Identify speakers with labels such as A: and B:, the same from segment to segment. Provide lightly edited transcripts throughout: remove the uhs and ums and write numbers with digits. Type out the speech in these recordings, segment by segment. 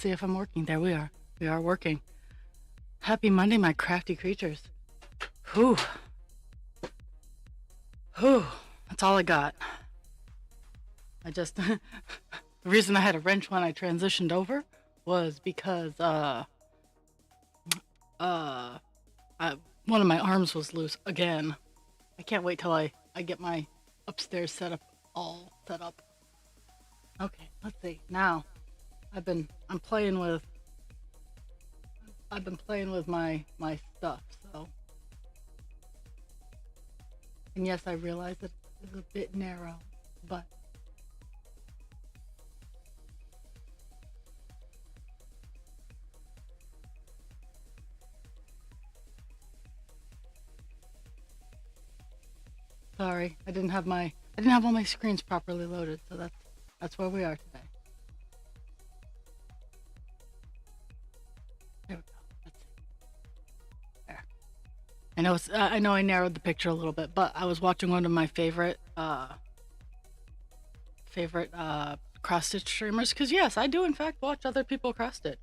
A: see if I'm working. There we are. We are working. Happy Monday, my crafty creatures. Whew. Whew. That's all I got. I just... the reason I had a wrench when I transitioned over was because, one of my arms was loose again. I can't wait till I get my upstairs setup all set up. Okay, let's see. Now, I've been playing with my stuff, so. And yes, I realize that it's a bit narrow, but sorry, I didn't have all my screens properly loaded, so that's where we are today. There we go. Let's see. There. I know I narrowed the picture a little bit, but I was watching one of my favorite cross stitch streamers, because yes, I do in fact watch other people cross stitch.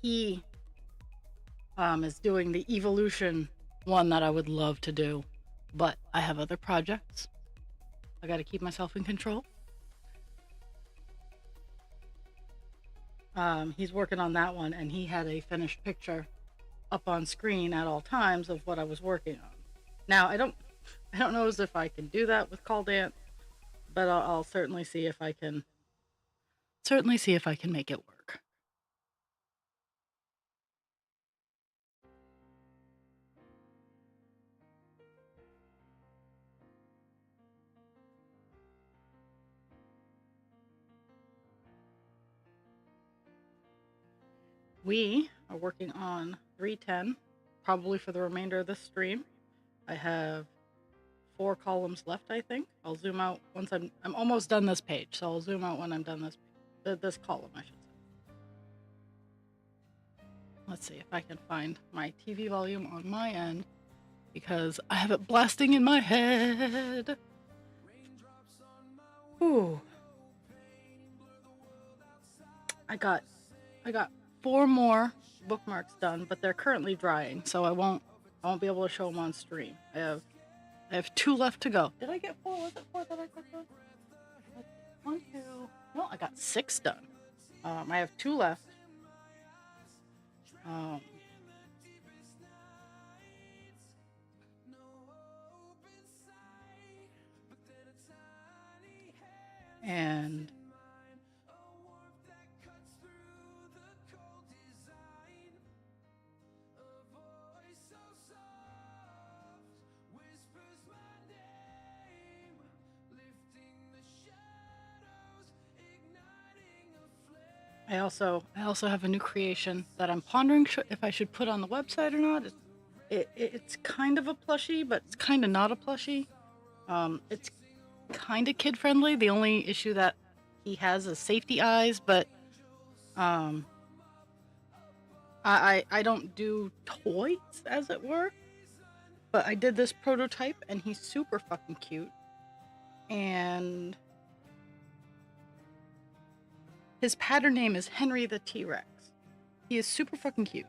A: He is doing the evolution one that I would love to do, but I have other projects. I got to keep myself in control. He's working on that one, and he had a finished picture up on screen at all times of what I was working on. Now, I don't know as if I can do that with Call Dance, but I'll certainly see if I can make it work. We are working on 310, probably for the remainder of this stream. I have 4 columns left, I think. I'll zoom out once I'm almost done this page, so I'll zoom out when I'm done this column, I should say. Let's see if I can find my TV volume on my end, because I have it blasting in my head. Ooh. I got 4 more bookmarks done, but they're currently drying, so I won't be able to show them on stream. I have 2 left to go. Did I get 4? Was it 4 that I got done? 1, 2. No, I got 6 done. I have 2 left. And I also have a new creation that I'm pondering if I should put on the website or not. It's kind of a plushie, but it's kind of not a plushie. It's kind of kid friendly. The only issue that he has is safety eyes, but I don't do toys, as it were. But I did this prototype, and he's super fucking cute. And his pattern name is Henry the T-Rex. He is super fucking cute.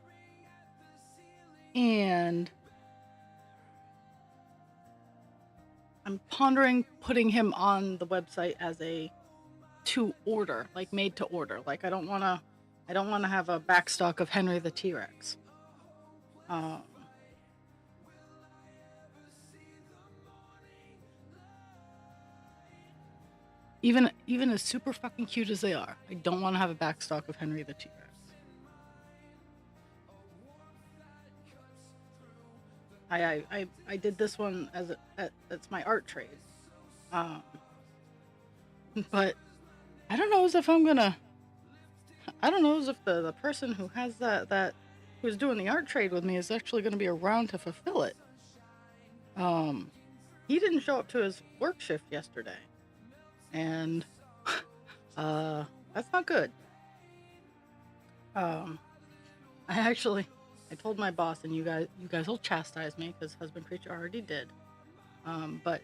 A: And I'm pondering putting him on the website as a to order, like made to order. Like I don't want to have a backstock of Henry the T-Rex. Even as super fucking cute as they are, I don't want to have a backstock of Henry the T-Rex. I did this one it's my art trade, but I don't know as if the person who has that who's doing the art trade with me is actually going to be around to fulfill it. He didn't show up to his work shift yesterday. And that's not good. I told my boss, and you guys will chastise me because Husband Creature already did. But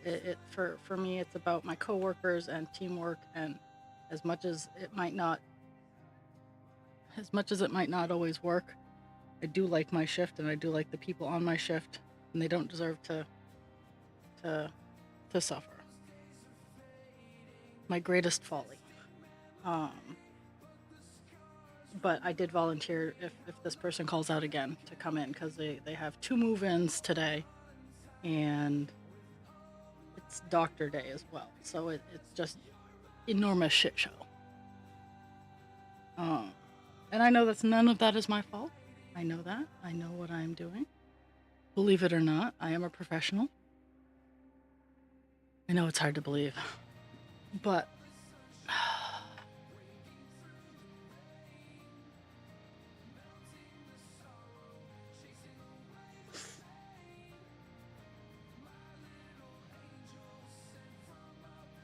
A: for me, it's about my coworkers and teamwork, and as much as it might not as much as it might not always work, I do like my shift and I do like the people on my shift, and they don't deserve to to suffer. My greatest folly. Um, but I did volunteer if this person calls out again to come in because they have 2 move-ins today, and it's doctor day as well. So it's just enormous shit show. And I know that's none of that is my fault. I know that. I know what I'm doing. Believe it or not, I am a professional. I know it's hard to believe, but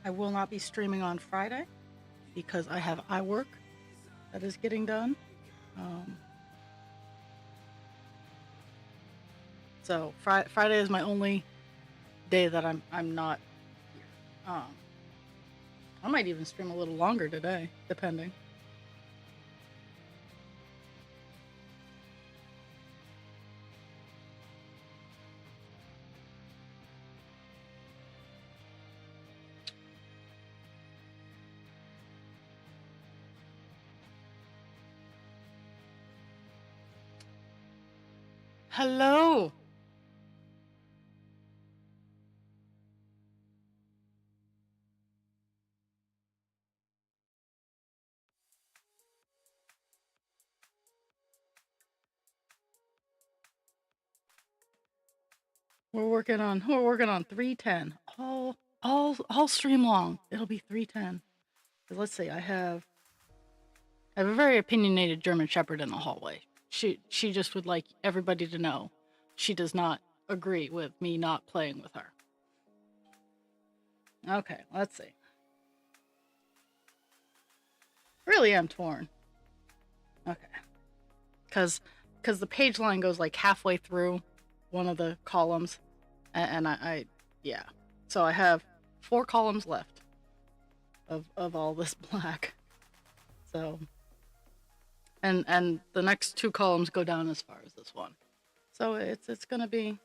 A: I will not be streaming on Friday because I have eye work that is getting done. So Friday is my only day that I'm not here. I might even stream a little longer today, depending. Hello. We're working on 310. All stream long. It'll be 310. Let's see. I have a very opinionated German Shepherd in the hallway. She just would like everybody to know she does not agree with me not playing with her. Okay, let's see. Really am torn. Okay. Cause the page line goes like halfway through one of the columns, and I yeah. So I have 4 columns left of all this black. So and the next 2 columns go down as far as this one. So it's gonna be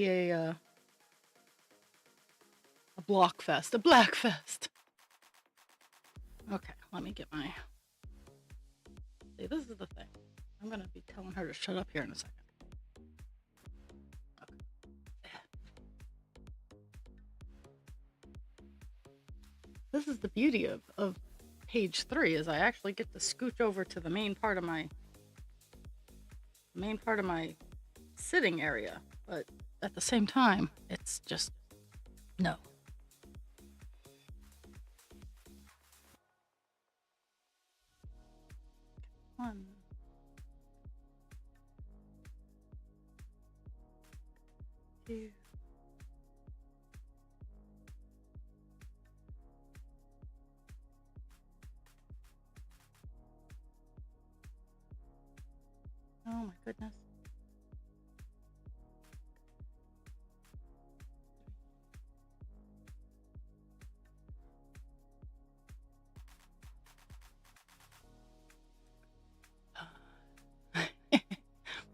A: a block fest, a black fest. Okay, let me get my. See, this is the thing. I'm gonna be telling her to shut up here in a second. Okay. This is the beauty of page 3 is I actually get to scooch over to the main part of my sitting area, but at the same time, it's just no. One. Two. Oh my goodness.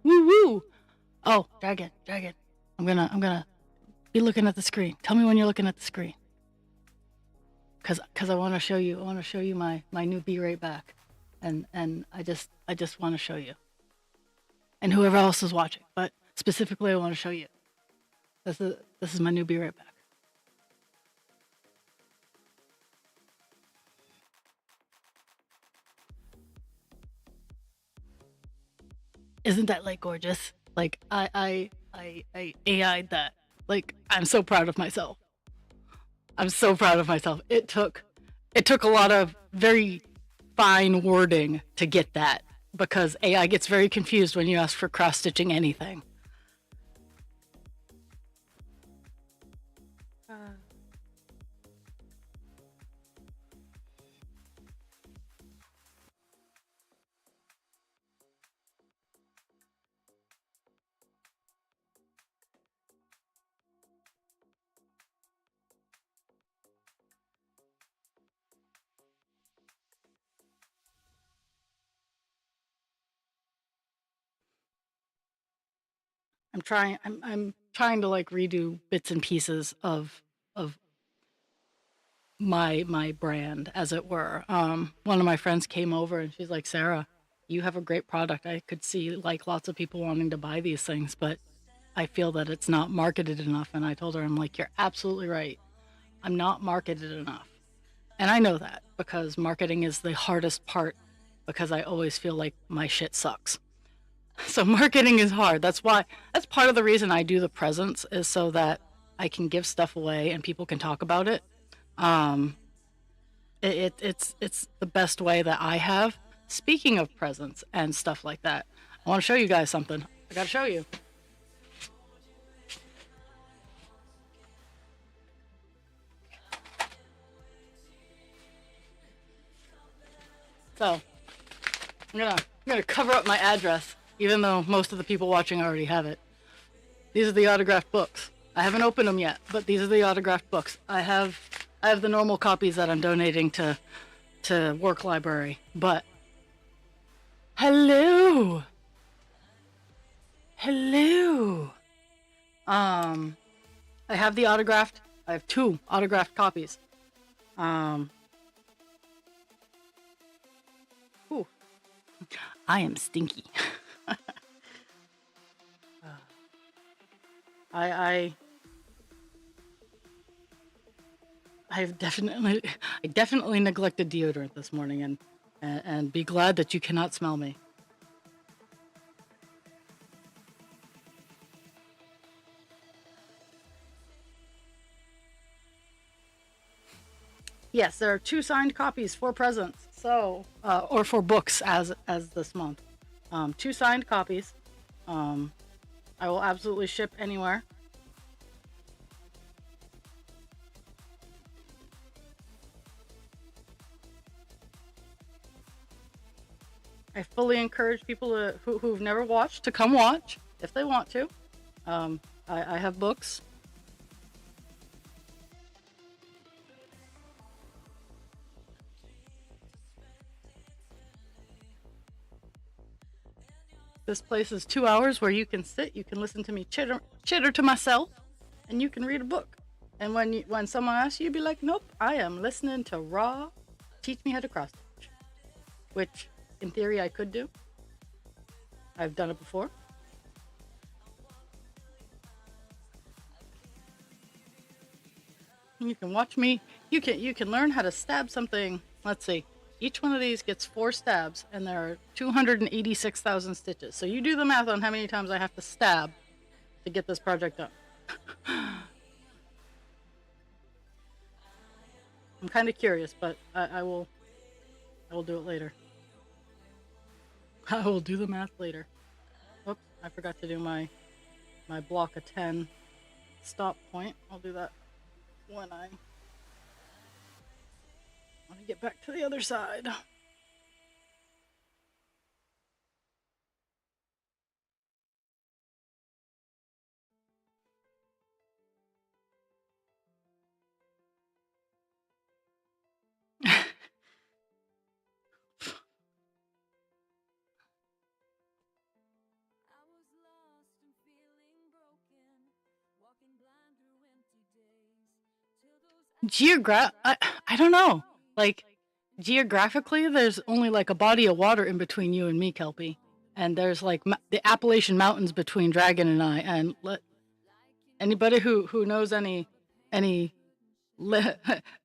A: Woo woo! Oh, dragon. I'm gonna be looking at the screen. Tell me when you're looking at the screen. Cause I want to show you. I want to show you my new Be Right Back, and I just want to show you, and whoever else is watching. But specifically, I want to show you. This is my new Be Right Back. Isn't that like gorgeous? Like I AI'd that. Like I'm so proud of myself. I'm so proud of myself. It took a lot of very fine wording to get that because AI gets very confused when you ask for cross stitching anything. I'm trying to like redo bits and pieces of my brand, as it were. One of my friends came over and she's like, Sarah, you have a great product. I could see like lots of people wanting to buy these things, but I feel that it's not marketed enough. And I told her, I'm like, you're absolutely right. I'm not marketed enough. And I know that because marketing is the hardest part because I always feel like my shit sucks. So marketing is hard. That's part of the reason I do the presents is so that I can give stuff away and people can talk about it. Um, it's the best way that I have. Speaking of presents and stuff like that, I want to show you guys something. I gotta show you. So I'm gonna cover up my address, even though most of the people watching already have it. These are the autographed books. I haven't opened them yet, but these are the autographed books. I have the normal copies that I'm donating to work library. But hello, hello. Um, I have the autographed. I have two autographed copies. Um, Ooh, I am stinky. I I've definitely I definitely neglected deodorant this morning, and be glad that you cannot smell me. Yes, there are two signed copies for presents. So, or for books as this month. Two signed copies. Um, I will absolutely ship anywhere. I fully encourage people who've never watched to come watch if they want to. I have books. This place is 2 hours where you can sit, you can listen to me chitter to myself, and you can read a book. And when someone asks you, you'd be like, "Nope, I am listening to Raw. Teach me how to cross stitch," which, in theory, I could do. I've done it before. You can watch me. You can learn how to stab something. Let's see. Each one of these gets 4 stabs, and there are 286,000 stitches. So you do the math on how many times I have to stab to get this project done. I'm kind of curious, but I will do it later. I will do the math later. Oops, I forgot to do my block of 10 stop point. I'll do that when I want to get back to the other side. I don't know. Like, geographically, there's only like a body of water in between you and me, Kelpie. And there's like the Appalachian Mountains between Dragon and I. And anybody who knows any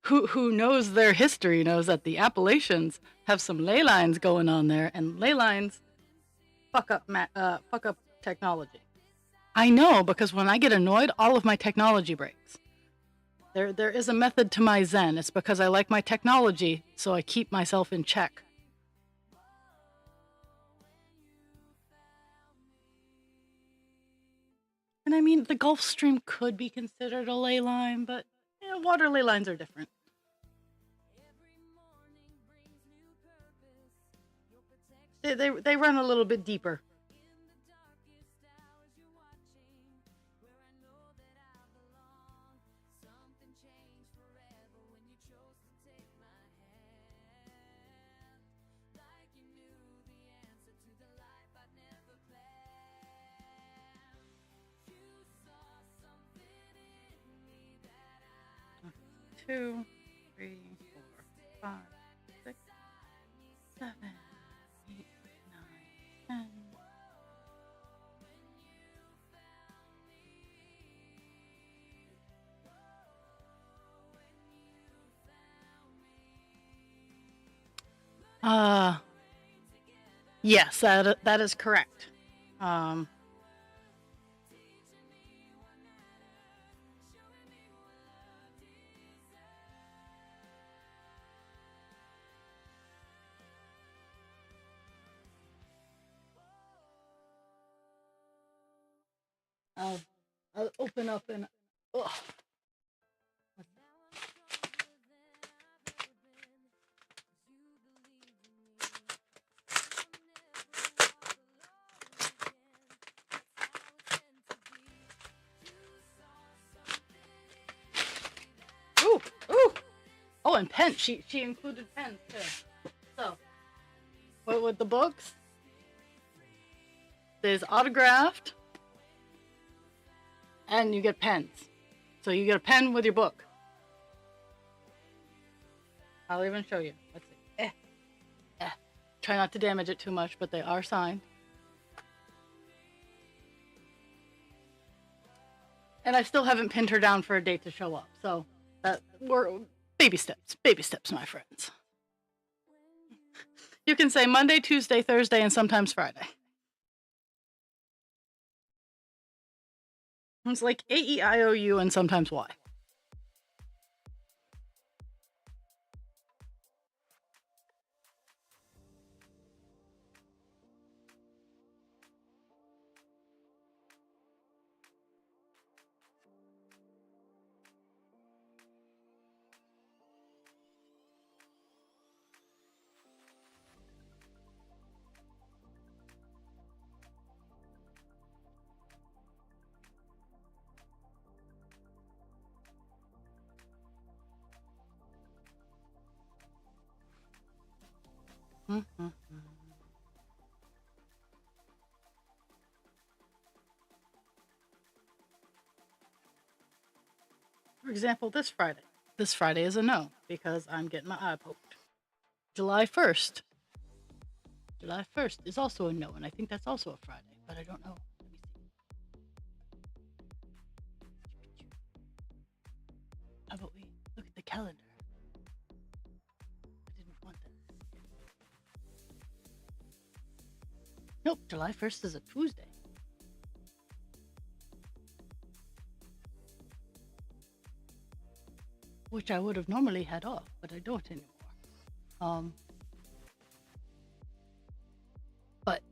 A: who knows their history knows that the Appalachians have some ley lines going on there, and ley lines fuck up technology. I know because when I get annoyed, all of my technology breaks. There is a method to my zen. It's because I like my technology, so I keep myself in check. And I mean, the Gulf Stream could be considered a ley line, but water ley lines are different. They run a little bit deeper. 2, 3, 4, 5, 6, 7, 8, 9, 10. Yes, that is correct. Um, I'll, I'll open up and. Ugh. Ooh, ooh. Oh, and pens. She included pens too. So, what with the books? There's autographed, and you get pens. So you get a pen with your book. I'll even show you. Let's see. Try not to damage it too much, but they are signed. And I still haven't pinned her down for a date to show up. So we're baby steps, my friends. You can say Monday, Tuesday, Thursday, and sometimes Friday. It's like A-E-I-O-U and sometimes Y. Mm-hmm. For example, this Friday. This Friday is a no because I'm getting my eye poked. July 1st. July 1st is also a no, and I think that's also a Friday, but I don't know. Let me see. How about we look at the calendar? I didn't want that. Nope, July 1st is a Tuesday. Which I would have normally had off, but I don't anymore. But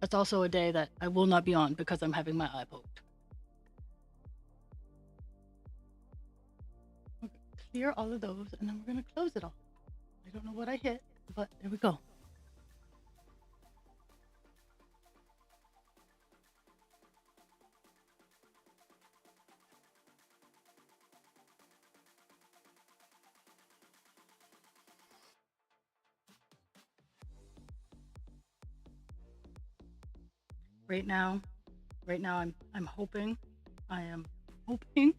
A: that's also a day that I will not be on because I'm having my eye poked. Okay, clear all of those, and then we're gonna close it all. I don't know what I hit, but there we go. Right now, I'm hoping, I am hoping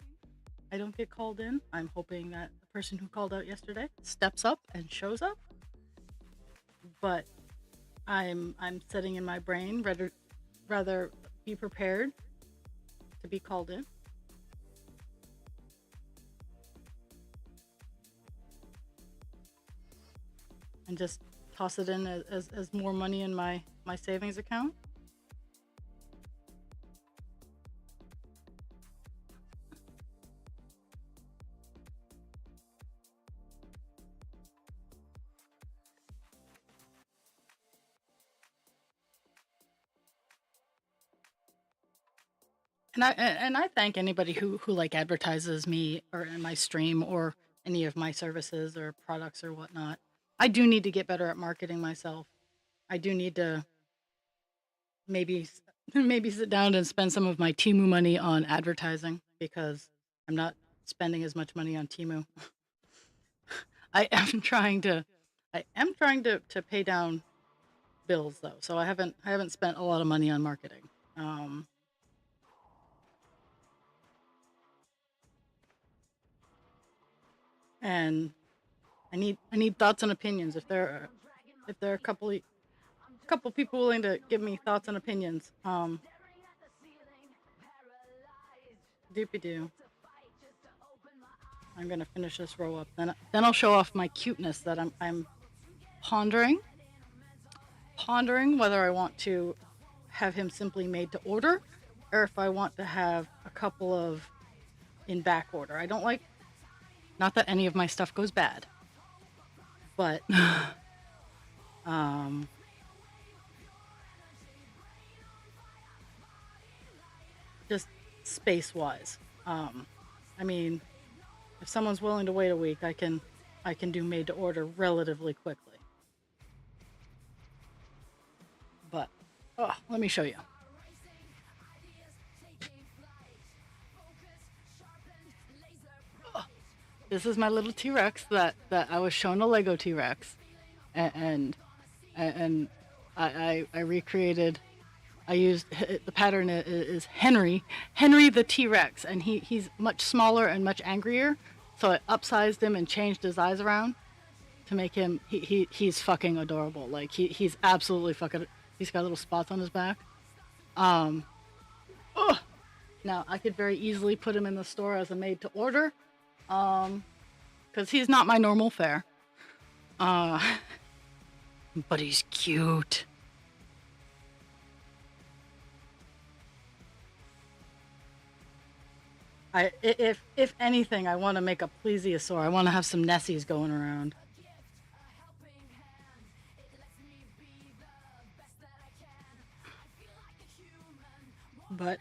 A: I don't get called in. I'm hoping that the person who called out yesterday steps up and shows up. But I'm setting in my brain rather be prepared to be called in. And just toss it in as more money in my savings account. And I thank anybody who like advertises me or in my stream or any of my services or products or whatnot. I do need to get better at marketing myself. I do need to maybe maybe sit down and spend some of my Timu money on advertising because I'm not spending as much money on Timu. I am trying to pay down bills though, so I haven't spent a lot of money on marketing. and I need thoughts and opinions. If there are a couple people willing to give me thoughts and opinions, doopy doo. I'm gonna finish this row up. Then I'll show off my cuteness that I'm pondering whether I want to have him simply made to order, or if I want to have a couple of in back order. I don't like, not that any of my stuff goes bad, but just space wise. I mean, if someone's willing to wait a week, I can do made to order relatively quickly. But let me show you. This is my little T-Rex that I was shown a Lego T-Rex, and I recreated. I used the pattern is Henry the T-Rex, and he's much smaller and much angrier. So I upsized him and changed his eyes around to make him he's fucking adorable. Like he's absolutely fucking. He's got little spots on his back. Now I could very easily put him in the store as a made to order, because he's not my normal fare. But he's cute. If anything, I want to make a plesiosaur. I want to have some Nessies going around. But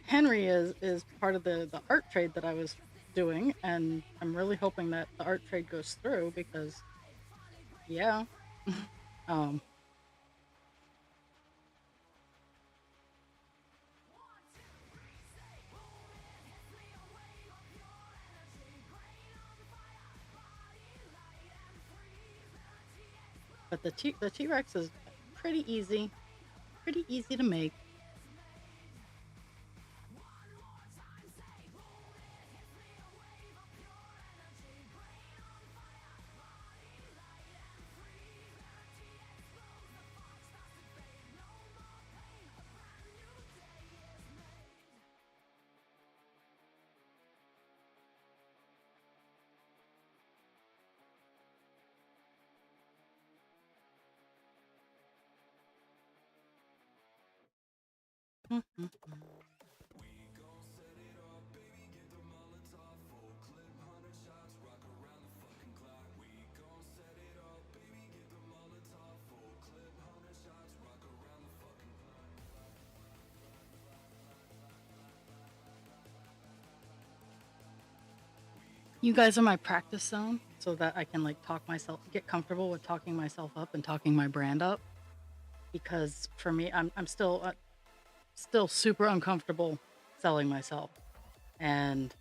A: Henry is part of the art trade that I was doing, and I'm really hoping that the art trade goes through because, yeah. But the T-Rex is pretty easy to make. You guys are my practice zone so that I can like get comfortable with talking myself up and talking my brand up. Because for me, I'm still super uncomfortable selling myself, and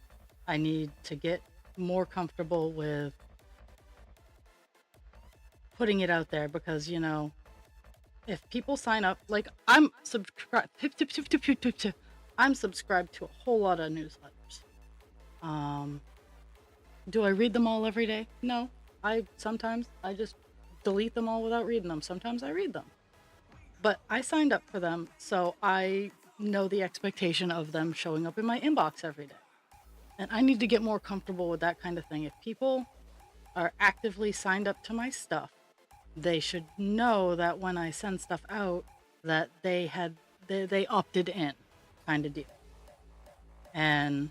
A: I need to get more comfortable with putting it out there, because if people sign up, like I'm subscribed to a whole lot of newsletters. Do I read them all every day? No. Sometimes I just delete them all without reading them. Sometimes I read them. But I signed up for them, so I know the expectation of them showing up in my inbox every day. And I need to get more comfortable with that kind of thing. If people are actively signed up to my stuff, they should know that when I send stuff out, that they opted in, kind of deal. And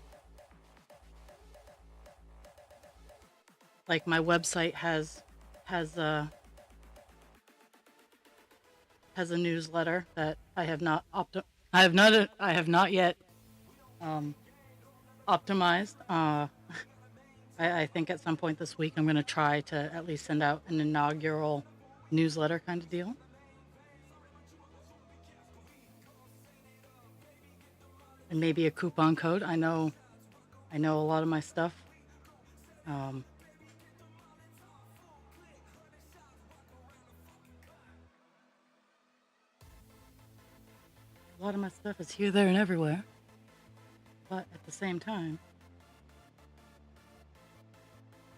A: like my website has a newsletter that I have not yet optimized. I think at some point this week I'm going to try to at least send out an inaugural newsletter kind of deal. And maybe a coupon code. I know a lot of my stuff. A lot of my stuff is here, there, and everywhere. But at the same time,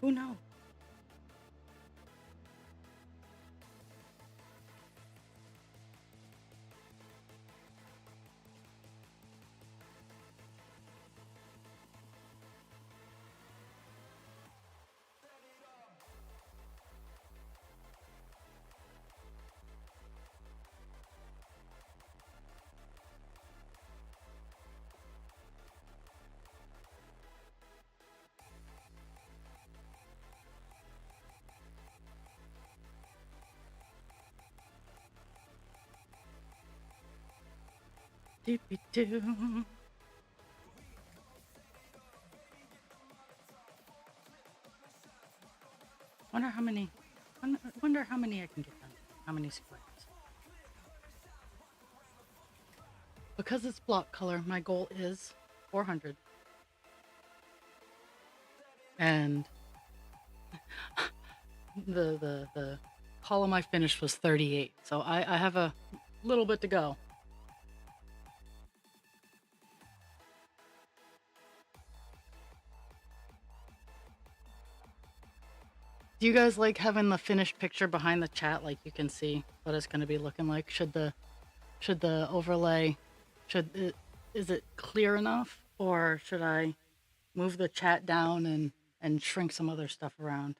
A: Who knows? Doopy doo. Wonder how many. Wonder how many I can get done. How many squares? Because it's block color, my goal is 400. And the column I finished was 38, so I have a little bit to go. Do you guys like having the finished picture behind the chat, like you can see what it's going to be looking like? Should the overlay, is it clear enough, or should I move the chat down and shrink some other stuff around?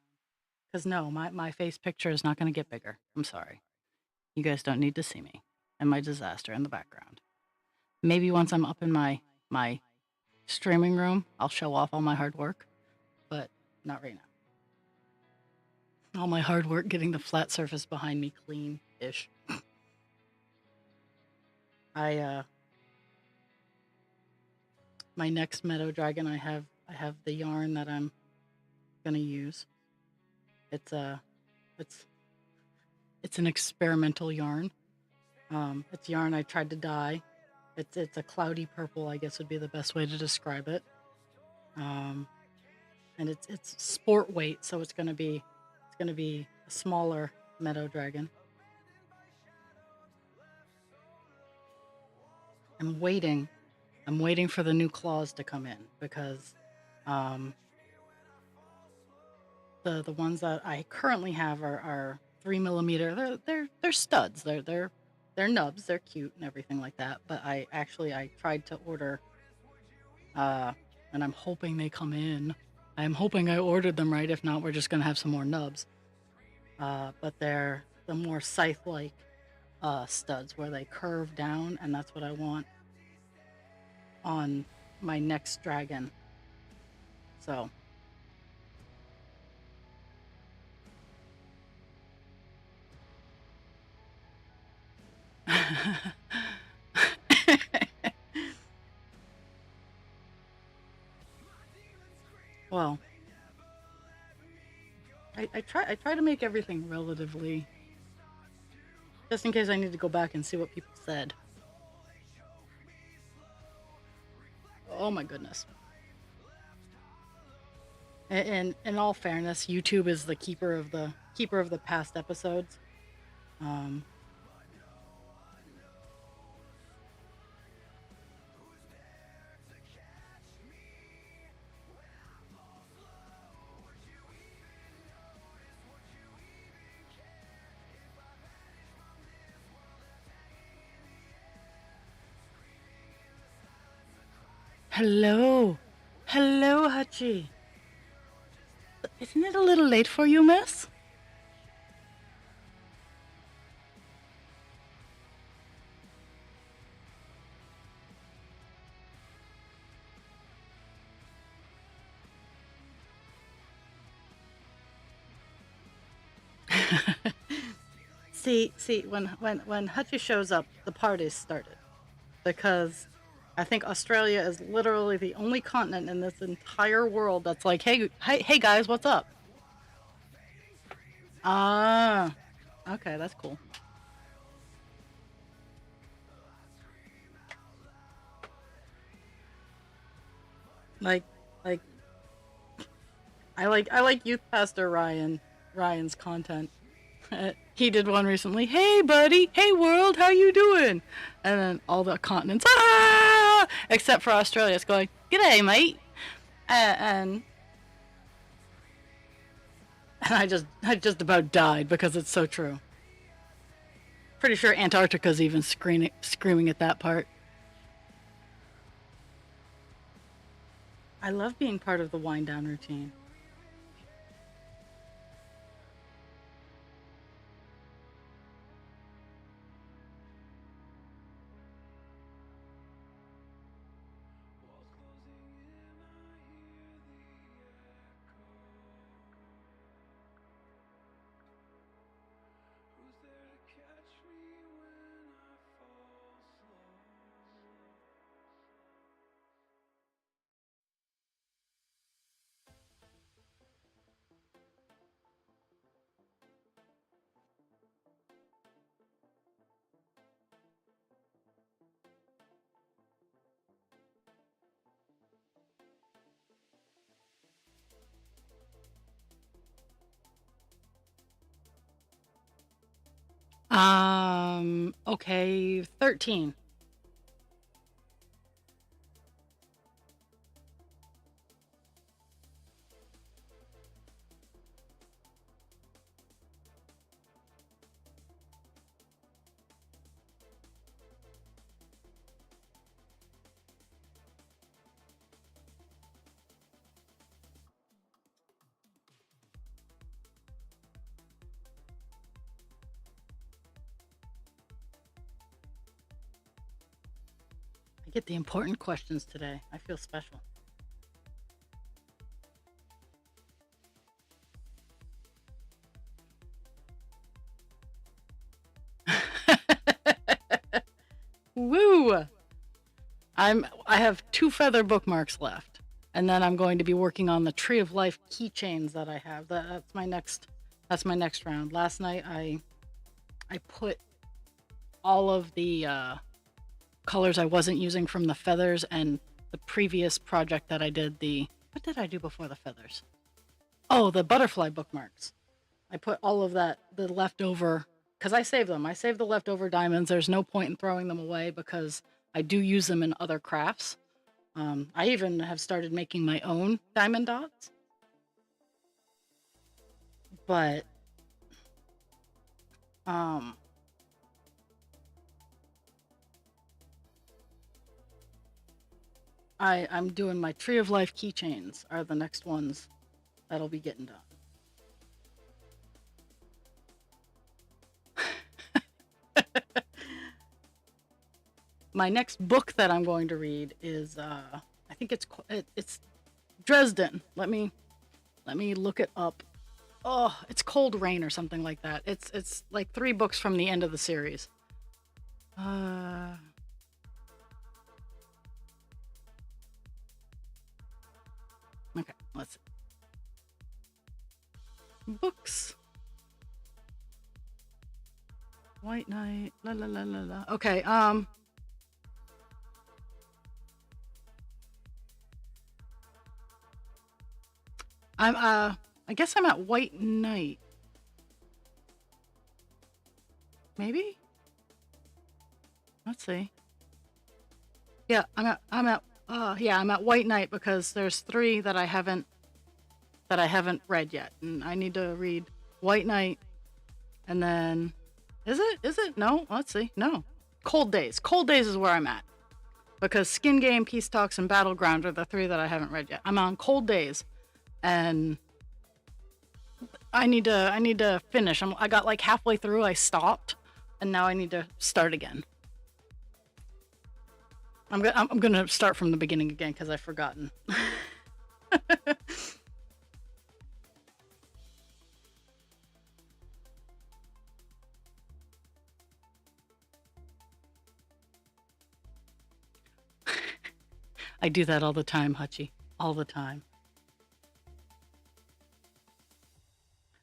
A: Because no, my face picture is not going to get bigger. I'm sorry. You guys don't need to see me and my disaster in the background. Maybe once I'm up in my streaming room, I'll show off all my hard work, but not right now. All my hard work getting the flat surface behind me clean-ish. My next Meadow Dragon, I have the yarn that I'm gonna use. It's an experimental yarn. It's yarn I tried to dye. It's a cloudy purple, I guess would be the best way to describe it. And it's sport weight, so it's gonna be a smaller Meadow Dragon. I'm waiting for the new claws to come in, because the ones that I currently have are 3mm. They're studs. They're nubs. They're cute and everything like that. But I tried to order, and I'm hoping they come in. I'm hoping I ordered them right. If not, we're just gonna have some more nubs. But they're the more scythe-like studs where they curve down, and that's what I want on my next dragon. So well, I try to make everything relatively, just in case I need to go back and see what people said. Oh my goodness. And in all fairness, YouTube is the keeper of the past episodes. Hello, Hachi. Isn't it a little late for you, miss? See, when Hachi shows up, the party's started, because I think Australia is literally the only continent in this entire world that's like, hey guys, what's up? Ah, okay, that's cool. Like, I like Youth Pastor Ryan's content. He did one recently. Hey, buddy. Hey, world. How you doing? And then all the continents, except for Australia, it's going, g'day, mate. And And I just about died because it's so true. Pretty sure Antarctica's even screaming at that part. I love being part of the wind down routine. Okay, 13. I get the important questions today. I feel special. Woo! I have 2 feather bookmarks left. And then I'm going to be working on the Tree of Life keychains that I have. That's my next round. Last night I put all of the colors I wasn't using from the feathers and the previous project that I did. What did I do before the feathers? Oh, the butterfly bookmarks. I put all of the leftover, because I save them. I save the leftover diamonds. There's no point in throwing them away because I do use them in other crafts. I even have started making my own diamond dots. But um, I'm doing my Tree of Life keychains are the next ones that'll be getting done. My next book that I'm going to read is I think it's Dresden. Let me look it up. Oh, it's Cold Rain or something like that. It's like 3 books from the end of the series. Okay, let's see. Books. White Knight. La la la la la. Okay, I guess I'm at White Knight. Maybe? Let's see. Yeah, I'm at White Knight because there's 3 that I haven't read yet. And I need to read White Knight and then is it? No, let's see. No. Cold Days. Cold Days is where I'm at. Because Skin Game, Peace Talks, and Battleground are the 3 that I haven't read yet. I'm on Cold Days and I need to finish. I got like halfway through, I stopped, and now I need to start again. I'm gonna start from the beginning again because I've forgotten. I do that all the time, Hutchie. All the time.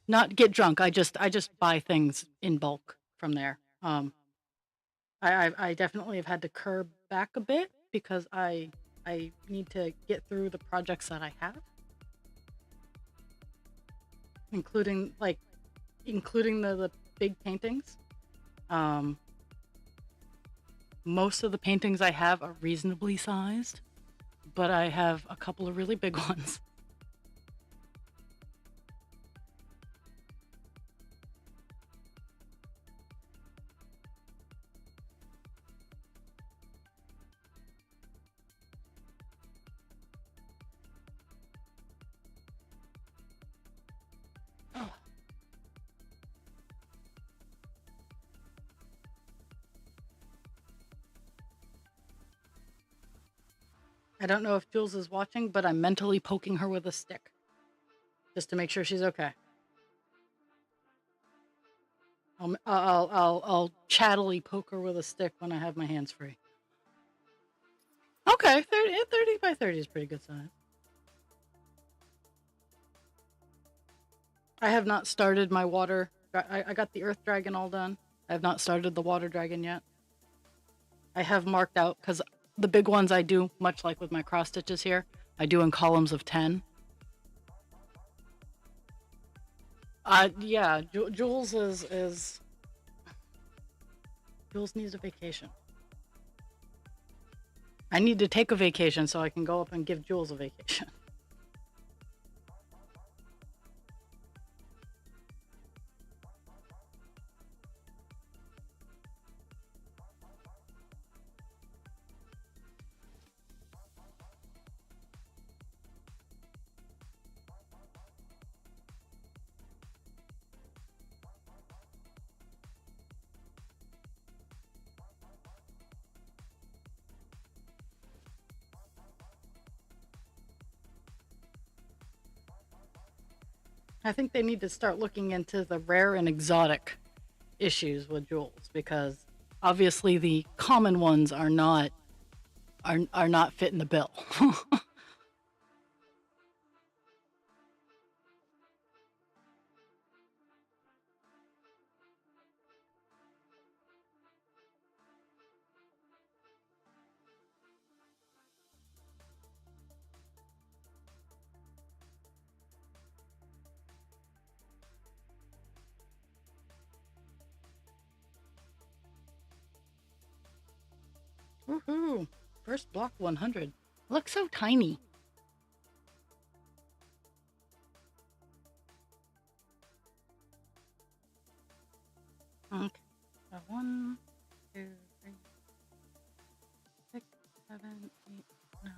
A: Not get drunk. I just buy things in bulk from there. I definitely have had to curb back a bit because I need to get through the projects that I have, including the big paintings. Most of the paintings I have are reasonably sized, but I have a couple of really big ones. I don't know if Jules is watching, but I'm mentally poking her with a stick just to make sure she's okay. I'll chattily poke her with a stick when I have my hands free. Okay, 30 by 30 is pretty good size. I have not started my water. I got the earth dragon all done. I have not started the water dragon yet. I have marked out, because the big ones I do, much like with my cross stitches here, I do in columns of 10. Yeah, Jules is Jules needs a vacation. I need to take a vacation so I can go up and give Jules a vacation. I think they need to start looking into the rare and exotic issues with Jules, because obviously the common ones are not fitting the bill. Woohoo! First block 100. Looks so tiny. Okay. So 1, 2, 3, 6, 7, 8, 9.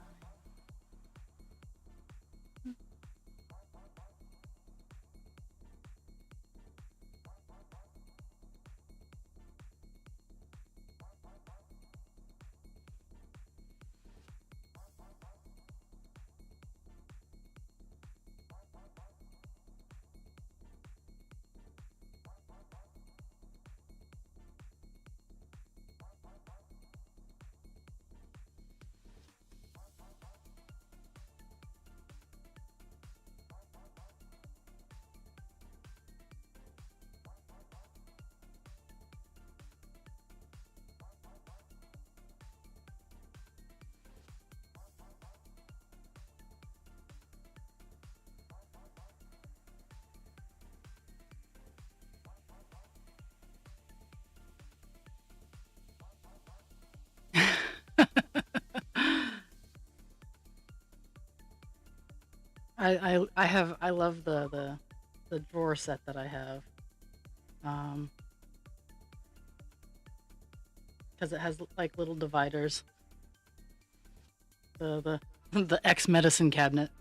A: I love the drawer set that I have. Because it has like little dividers. The the X medicine cabinet.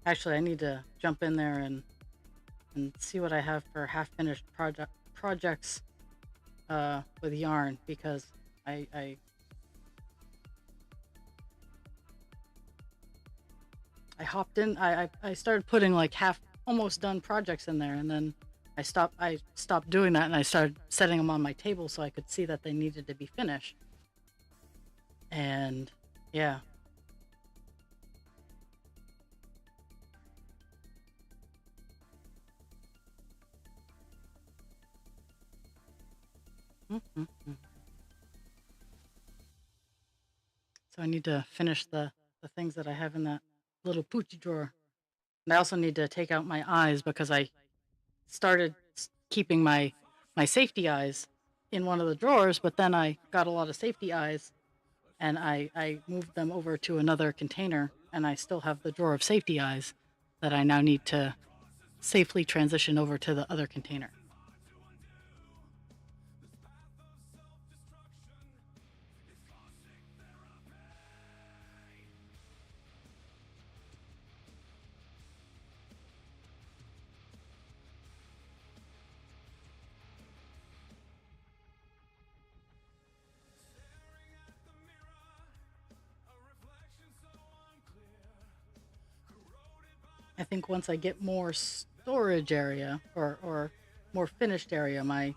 A: Actually, I need to jump in there and see what I have for half finished projects with yarn, because I hopped in. I started putting like half almost done projects in there, and then I stopped doing that, and I started setting them on my table so I could see that they needed to be finished. And yeah. So I need to finish the things that I have in that little poochie drawer. And I also need to take out my eyes, because I started keeping my safety eyes in one of the drawers, but then I got a lot of safety eyes, and I moved them over to another container, and I still have the drawer of safety eyes that I now need to safely transition over to the other container. I think once I get more storage area or more finished area, my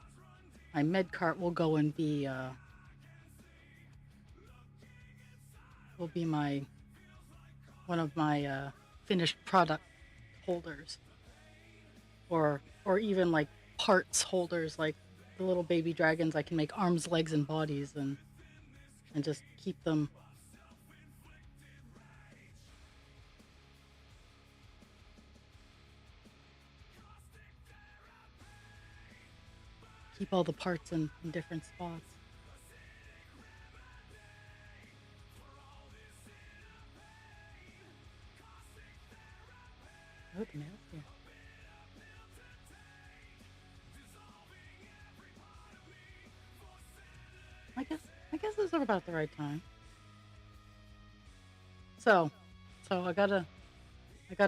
A: med cart will go and be will be my one of my finished product holders, or even like parts holders, like the little baby dragons. I can make arms, legs, and bodies, and just keep all the parts in different spots. Oh, the mail's here. I guess I guess this is about the right time. So, so I gotta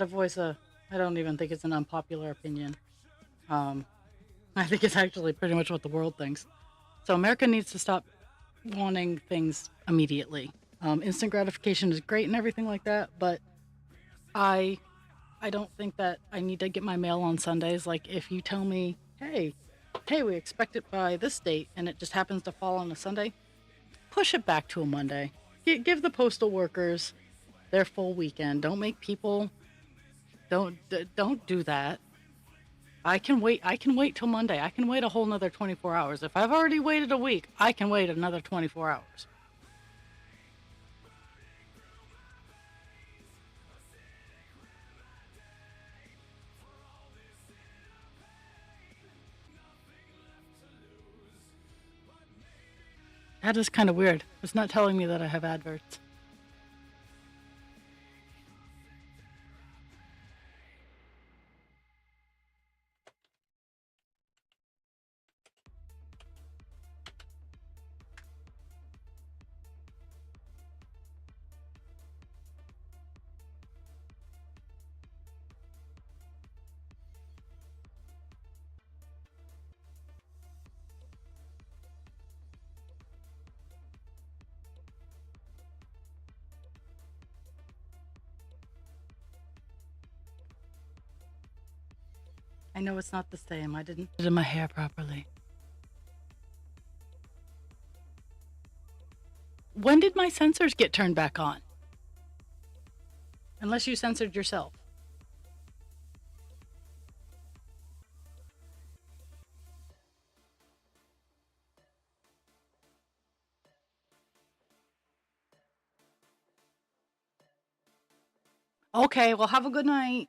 A: voice a. I don't even think it's an unpopular opinion. Um, I think it's actually pretty much what the world thinks. So America needs to stop wanting things immediately. Instant gratification is great and everything like that, but I I don't think that I need to get my mail on Sundays. Like if you tell me, hey, we expect it by this date, and it just happens to fall on a Sunday, push it back to a Monday. Give the postal workers their full weekend. Don't make people don't do that. I can wait. I can wait till Monday. I can wait a whole nother 24 hours. If I've already waited a week, I can wait another 24 hours. That is kind of weird. It's not telling me that I have adverts. I know it's not the same. I didn't do my hair properly. When did my sensors get turned back on? Unless you censored yourself. Okay, well, have a good night.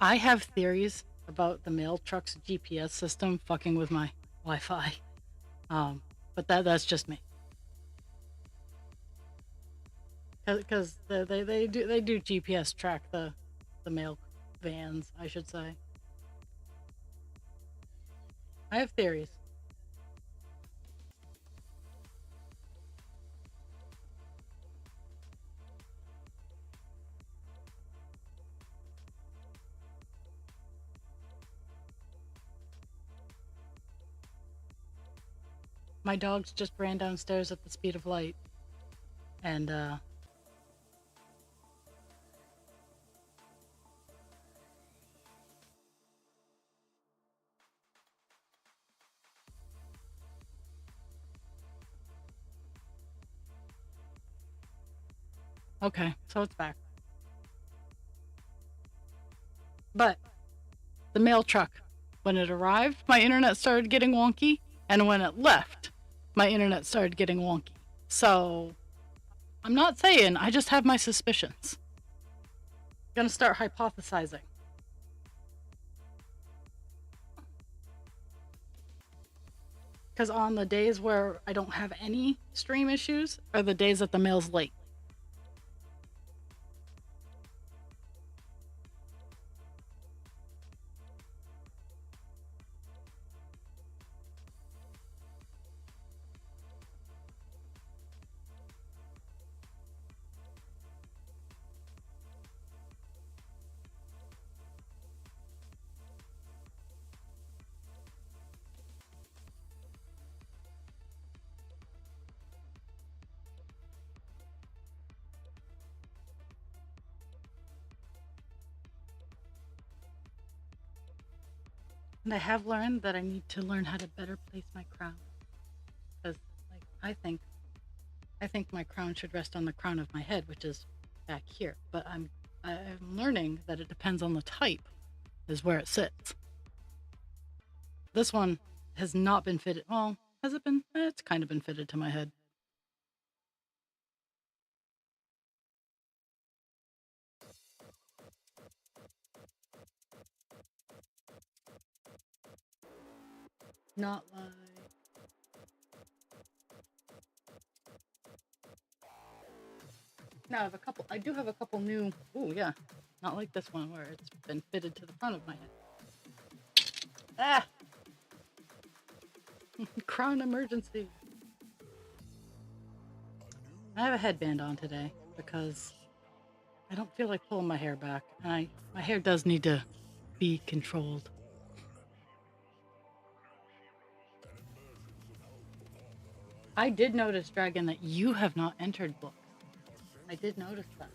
A: I have theories about the mail truck's GPS system fucking with my Wi-Fi. But that's just me. Because they do GPS track the mail vans, I should say. I have theories. My dogs just ran downstairs at the speed of light, and okay, so it's back. But the mail truck, when it arrived, my internet started getting wonky, and when it left, my internet started getting wonky. So I'm not saying, I just have my suspicions. I'm gonna start hypothesizing. Because on the days where I don't have any stream issues are the days that the mail's late. And I have learned that I need to learn how to better place my crown. Because, like, I think my crown should rest on the crown of my head, which is back here. But I'm learning that it depends on the type, is where it sits. This one has not been fitted. Well, has it been? It's kind of been fitted to my head. Not like. Now I have a couple. I do have a couple new. Oh yeah, not like this one where it's been fitted to the front of my head. Ah, crown emergency. I have a headband on today because I don't feel like pulling my hair back, and my hair does need to be controlled. I did notice, Dragon, that you have not entered books. I did notice that.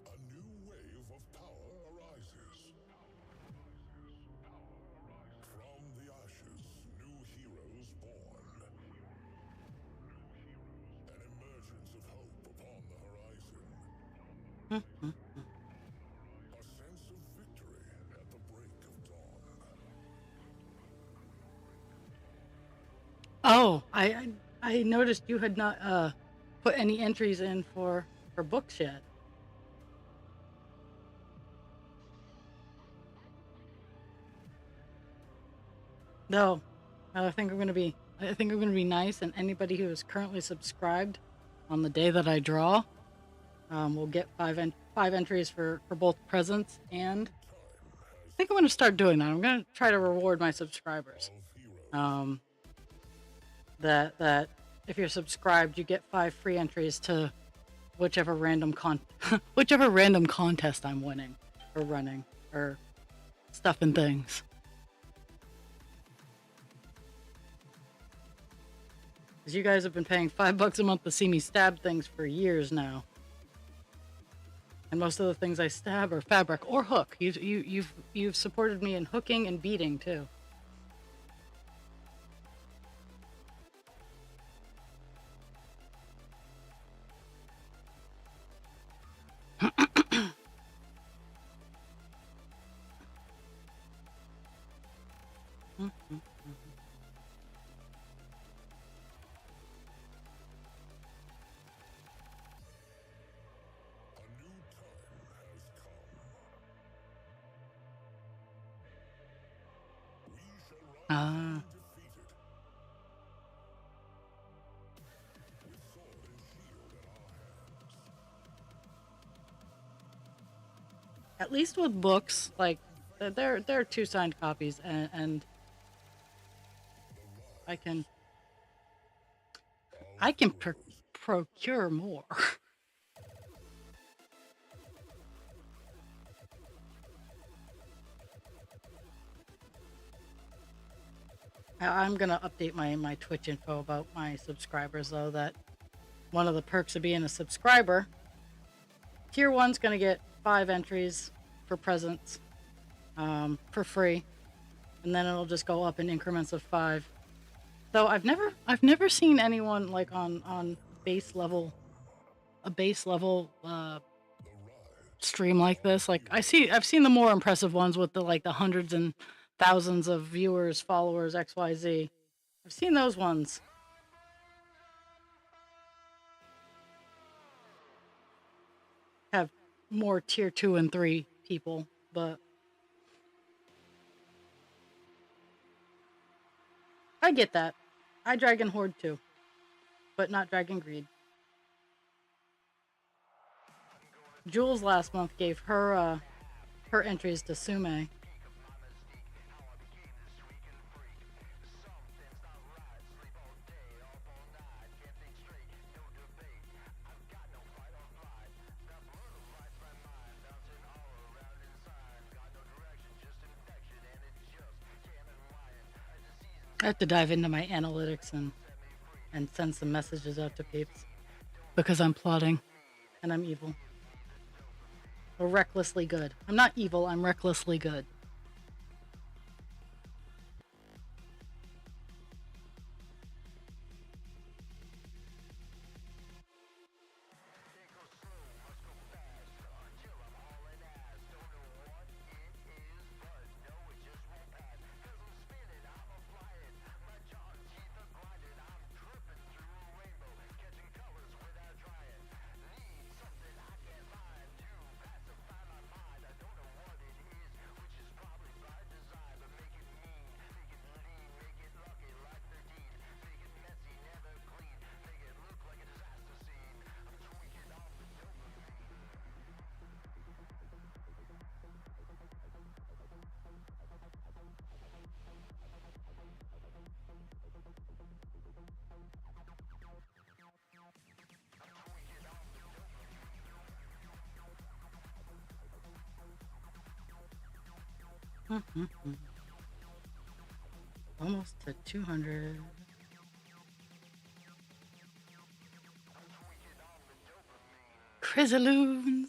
B: A new wave of power arises. From the ashes, new heroes born. An emergence of hope upon the horizon. A sense of victory at the break of dawn.
A: Oh, I noticed you had not put any entries in for books yet. No, I think I'm gonna be. I think I'm gonna be nice, and anybody who is currently subscribed on the day that I draw, will get five entries for both presents. And I think I'm gonna start doing that. I'm gonna try to reward my subscribers. That if you're subscribed, you get 5 free entries to whichever random whichever random contest I'm winning or running or stuff and things. Because you guys have been paying $5 a month to see me stab things for years now, and most of the things I stab are fabric or hook. You've supported me in hooking and beating too.
B: A new time has come. We shall rise undefeated. With sword and shield in our hands.
A: At least with books, like there are 2 signed copies, and I can procure more. I'm gonna update my Twitch info about my subscribers, though, that one of the perks of being a subscriber, tier 1's gonna get 5 entries for presents, for free, and then it'll just go up in increments of 5. Though I've never seen anyone like on base level, a base level stream like this. Like I've seen the more impressive ones with the hundreds and thousands of viewers, followers, XYZ. I've seen those ones. Have more tier 2 and 3 people, but I get that. I Dragon Horde too, but not Dragon Greed. Jules last month gave her entries to Sume. I have to dive into my analytics and send some messages out to peeps because I'm plotting and I'm evil. Or recklessly good. I'm not evil, I'm recklessly good. Almost to 200. Chrysaloons.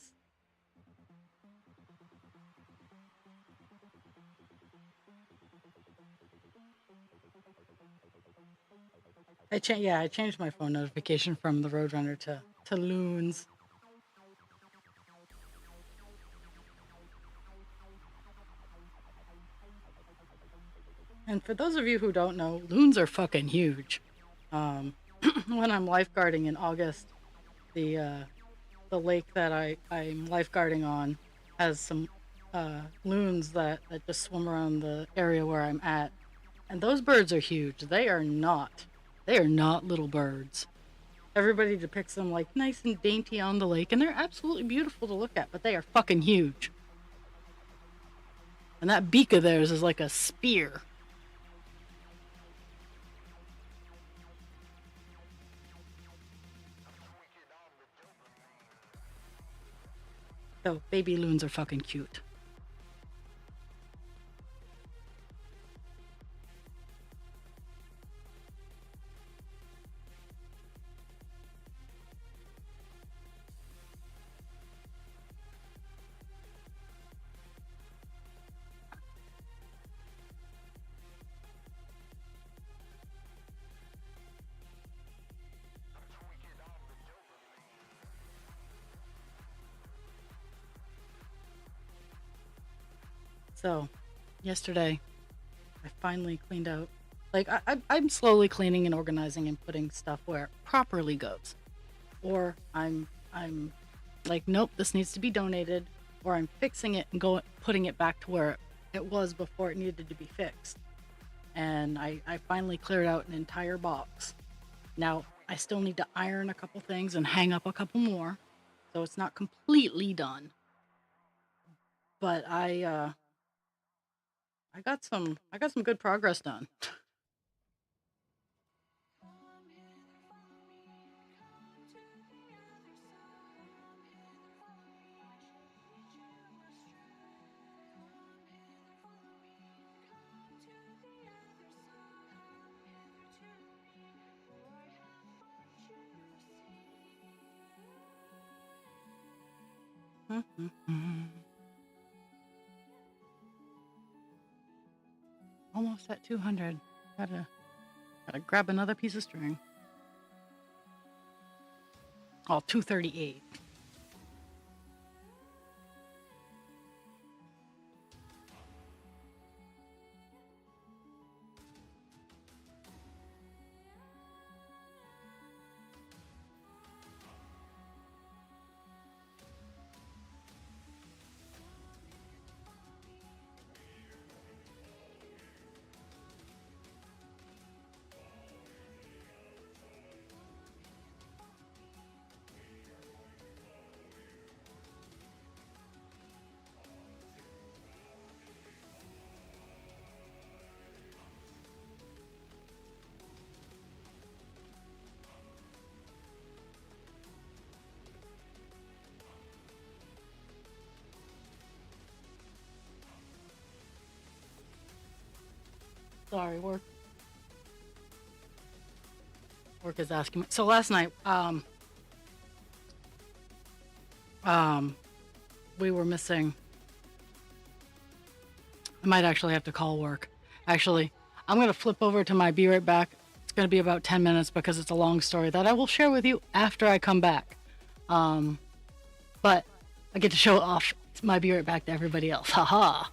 A: I changed my phone notification from the Roadrunner to Loons. And for those of you who don't know, loons are fucking huge. When I'm lifeguarding in August, the lake that I'm lifeguarding on has some loons that just swim around the area where I'm at. And those birds are huge. They are not little birds. Everybody depicts them like nice and dainty on the lake, and they're absolutely beautiful to look at, but they are fucking huge. And that beak of theirs is like a spear. So baby loons are fucking cute. So, yesterday, I finally cleaned out. Like, I'm slowly cleaning and organizing and putting stuff where it properly goes. Or I'm like, nope, this needs to be donated. Or I'm fixing it and putting it back to where it was before it needed to be fixed. And I finally cleared out an entire box. Now, I still need to iron a couple things and hang up a couple more. So it's not completely done. But I got some good progress done. Almost at 200. Gotta grab another piece of string. Oh, 238. Sorry, work is asking me. So last night, um, we were missing. I might actually have to call work. Actually, I'm gonna flip over to my be right back. It's gonna be about 10 minutes because it's a long story that I will share with you after I come back. Um, but I get to show off my be right back to everybody else. Haha.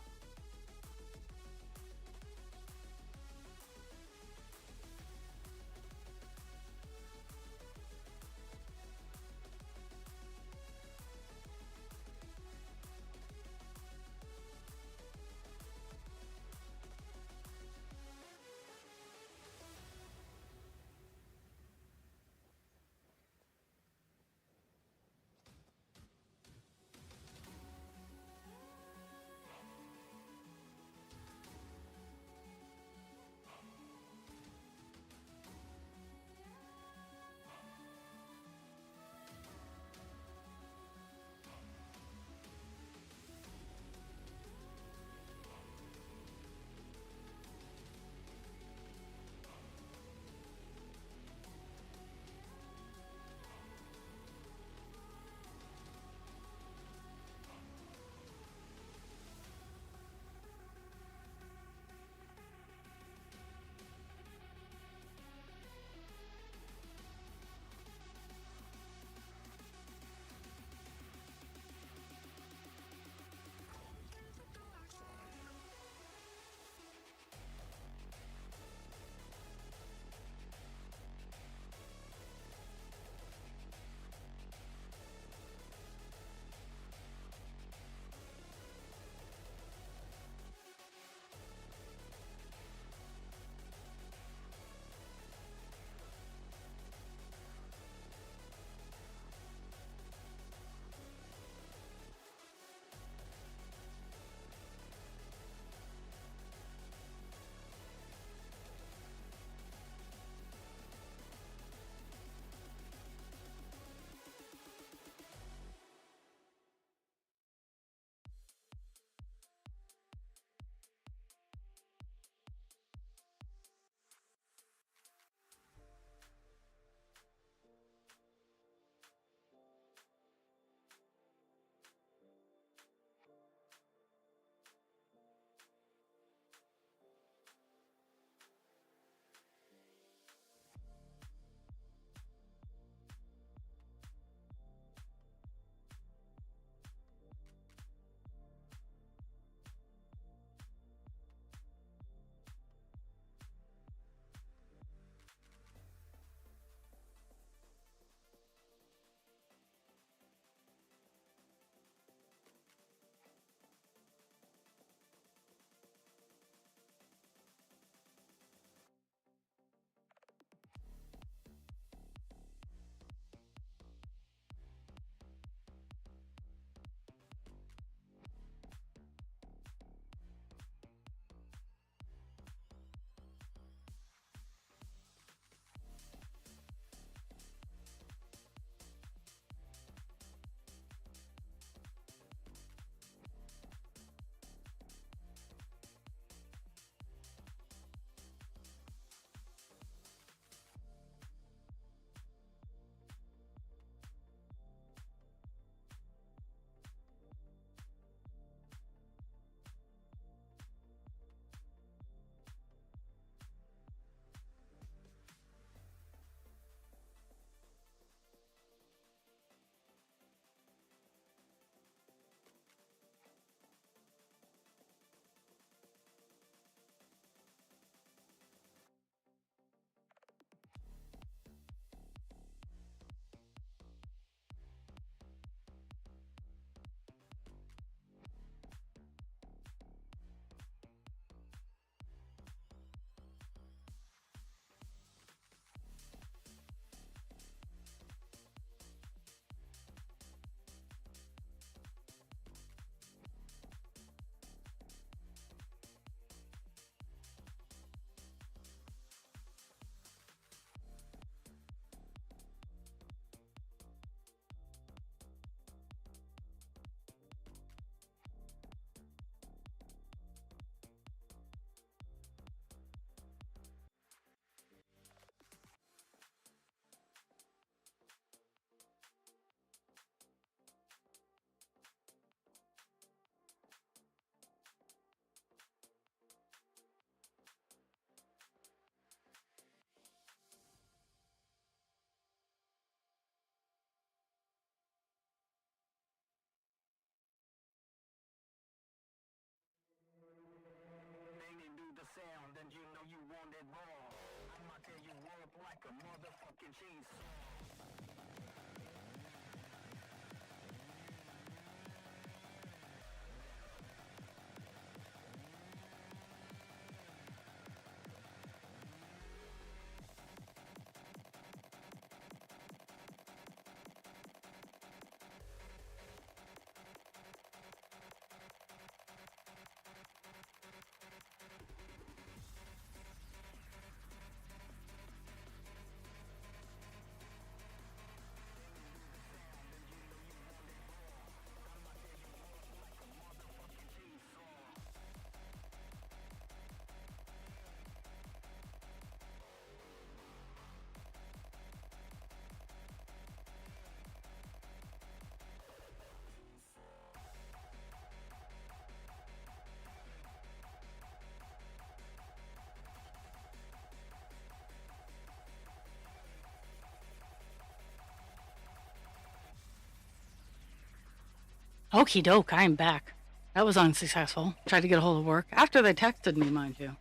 A: Okie doke, I am back. That was unsuccessful. Tried to get a hold of work after they texted me, mind you,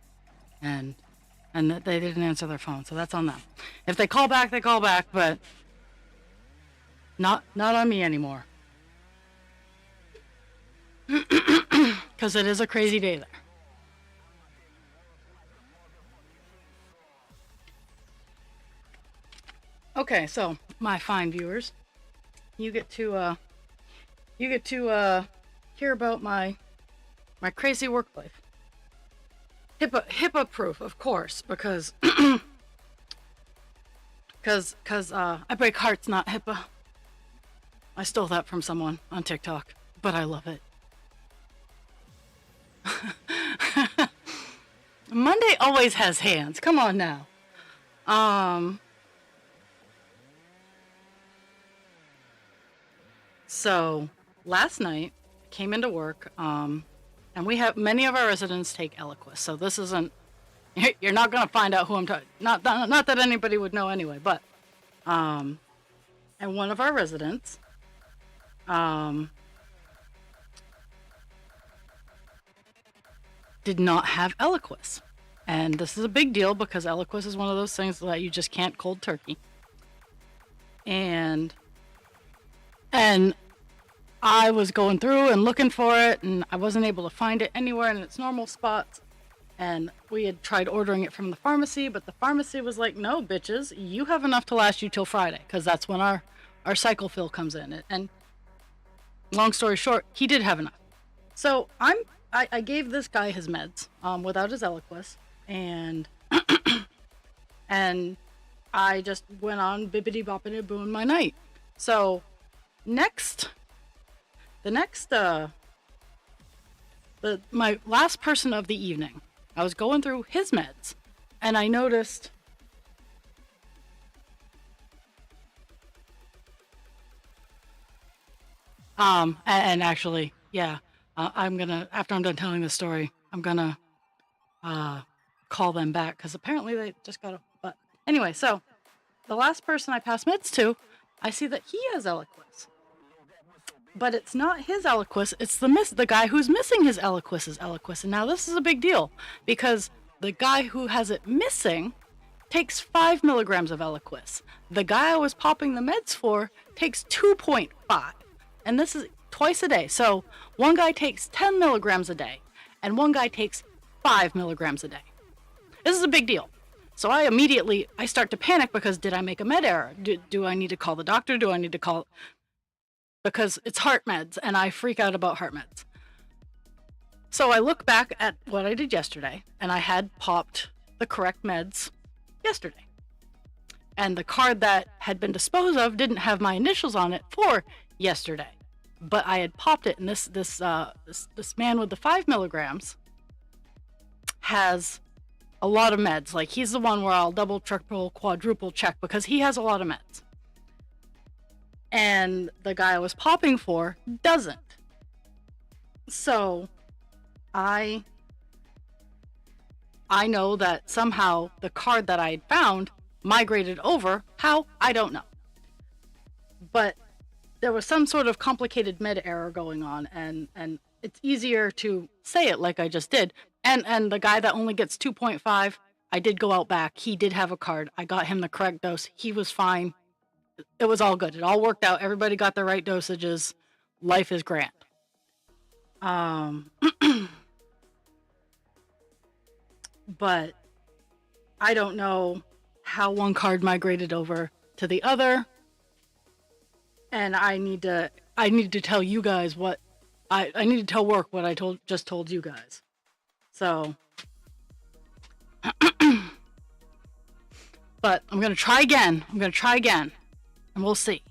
A: and they didn't answer their phone, so that's on them. If they call back, they call back, but not on me anymore. Because it is a crazy day there. Okay, so my fine viewers, you get to hear about my crazy work life. HIPAA proof, of course, because I break hearts, not HIPAA. I stole that from someone on TikTok, but I love it. Monday always has hands. Come on now. So last night came into work, and we have many of our residents take Eliquis. So this isn't, you're not gonna find out who I'm talking. Not that anybody would know anyway, but and one of our residents did not have Eliquis. And this is a big deal because Eliquis is one of those things that you just can't cold turkey. And I was going through and looking for it, and I wasn't able to find it anywhere in its normal spots. And we had tried ordering it from the pharmacy, but the pharmacy was like, no, bitches, you have enough to last you till Friday, because that's when our cycle fill comes in. And long story short, he did have enough. So I gave this guy his meds without his Eliquis, and and I just went on bibbity boppity booing my night. So my last person of the evening, I was going through his meds, and I noticed and actually, yeah, I'm gonna, after I'm done telling this story, I'm gonna call them back, because apparently they just got a, but anyway, so the last person I passed meds to, I see that he has Eliquis. But it's not his Eliquis, it's the guy who's missing his Eliquis's Eliquis. And now this is a big deal, because the guy who has it missing takes 5 milligrams of Eliquis. The guy I was popping the meds for takes 2.5. And this is twice a day. So one guy takes 10 milligrams a day, and one guy takes 5 milligrams a day. This is a big deal. So I start to panic, because did I make a med error? Do I need to call the doctor? Do I need to call... Because it's heart meds, and I freak out about heart meds. So I look back at what I did yesterday, and I had popped the correct meds yesterday. And the card that had been disposed of didn't have my initials on it for yesterday. But I had popped it, and this man with the 5 milligrams has a lot of meds. Like, he's the one where I'll double, triple, quadruple check, because he has a lot of meds. And the guy I was popping for doesn't. So I know that somehow the card that I found migrated over. How? I don't know. But there was some sort of complicated med error going on, and it's easier to say it like I just did And the guy that only gets 2.5, I did go out back. He did have a card. I got him the correct dose. He was fine. It was all good. It all worked out. Everybody got the right dosages. Life is grand. But I don't know how one card migrated over to the other. And I need to tell you guys what I need to tell work what I just told you guys. So but I'm gonna try again. And we'll see.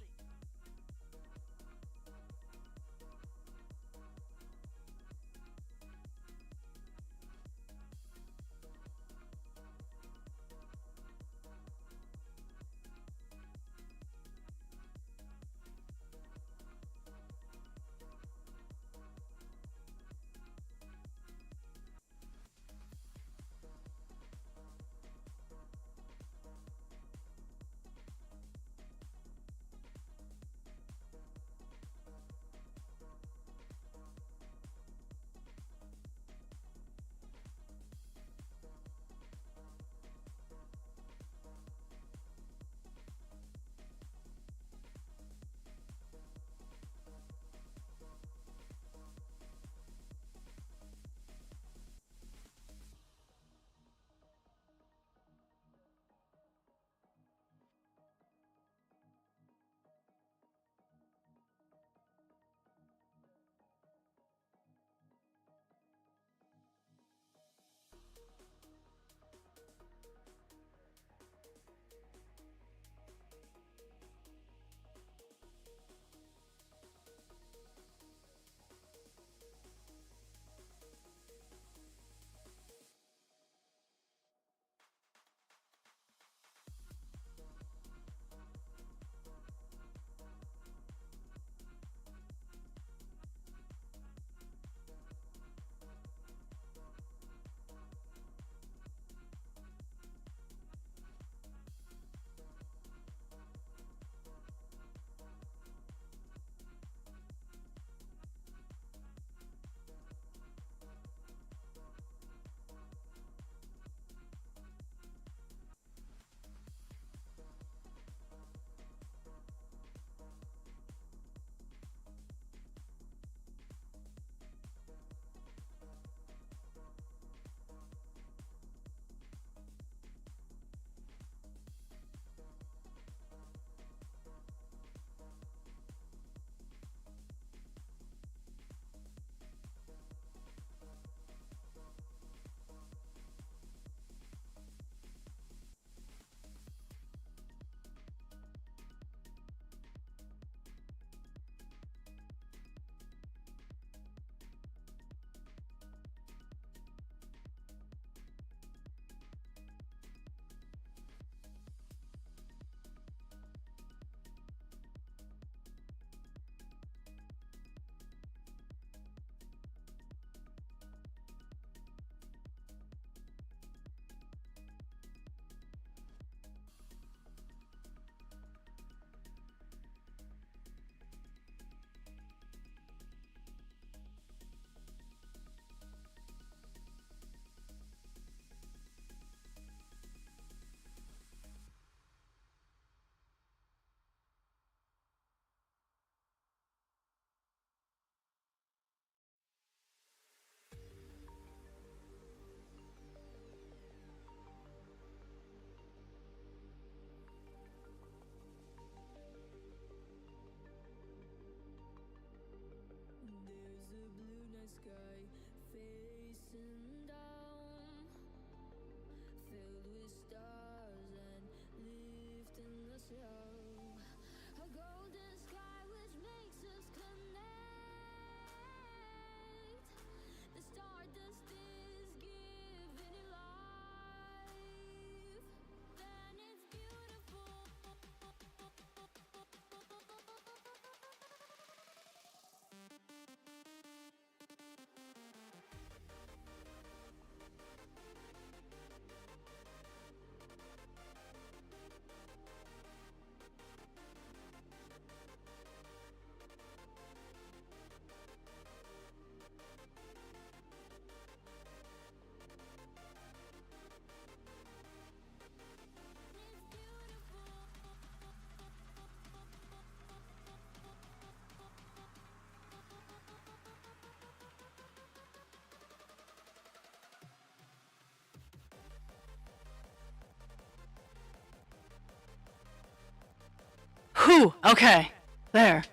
A: Whew, okay. There.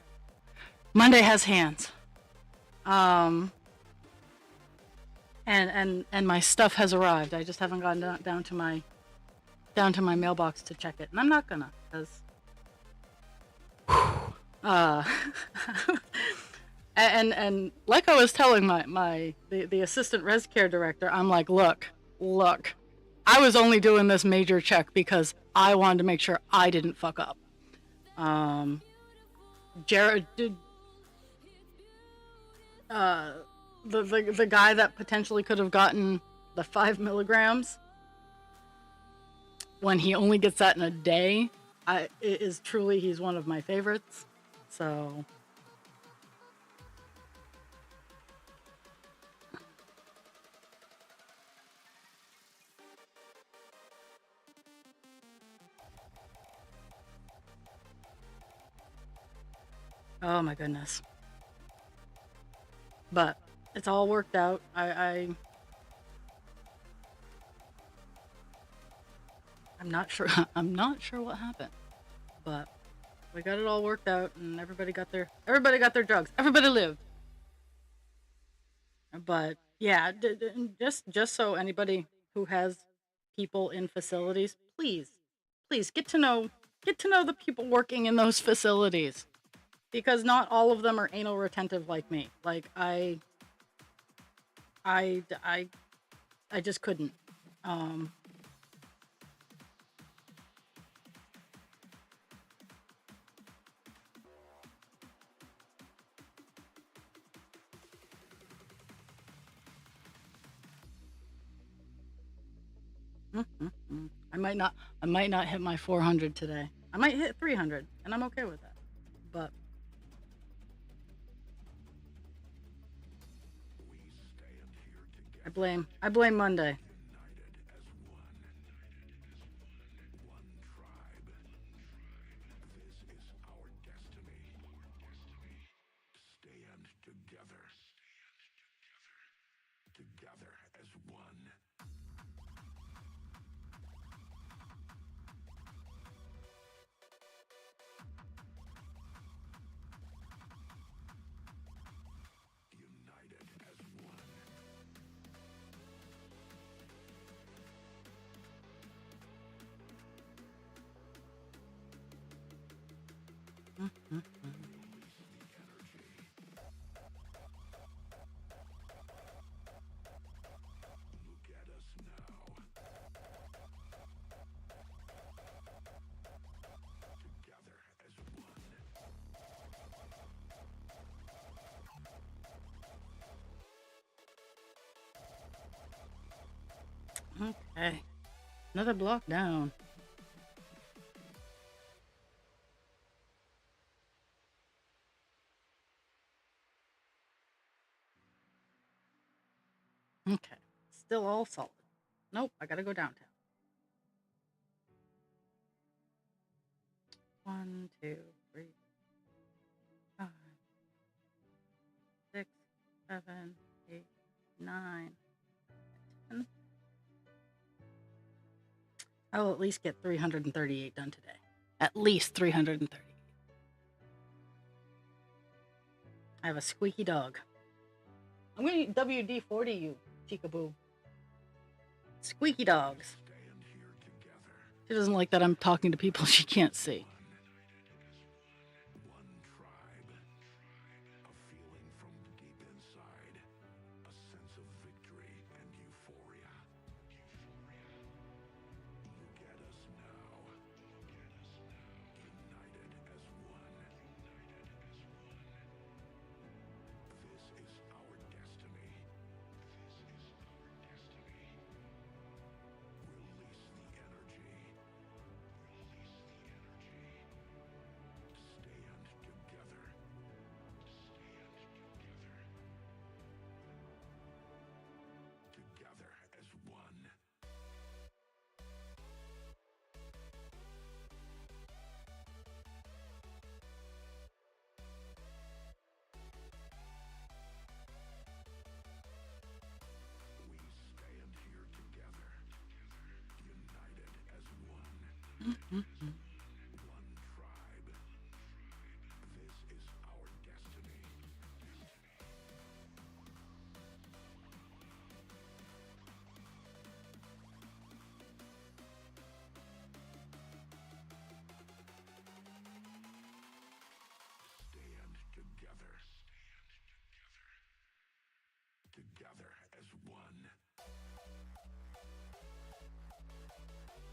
A: Monday has hands. And my stuff has arrived. I just haven't gone down to my mailbox to check it. And I'm not gonna, because and like I was telling the assistant res care director, I'm like, look, I was only doing this major check because I wanted to make sure I didn't fuck up. Jared did, the guy that potentially could have gotten the 5 milligrams, when he only gets that in a day, he's one of my favorites. So oh my goodness. But it's all worked out. I'm not sure. I'm not sure what happened, but we got it all worked out, and everybody got their drugs. Everybody lived. But yeah, just so anybody who has people in facilities, please get to know the people working in those facilities, because not all of them are anal retentive like me. Like I just couldn't. I might not hit my 400 today. I might hit 300, and I'm okay with that. But I blame Monday. Okay, another block down. Okay, still all solid. Nope, I gotta go downtown. 1, 2, 3, 5, 6, 7, 8, 9, 10. I will at least get 338 done today. At least 330. I have a squeaky dog. I'm gonna WD-40 you, Chickaboo. Squeaky dogs. She doesn't like that I'm talking to people she can't see.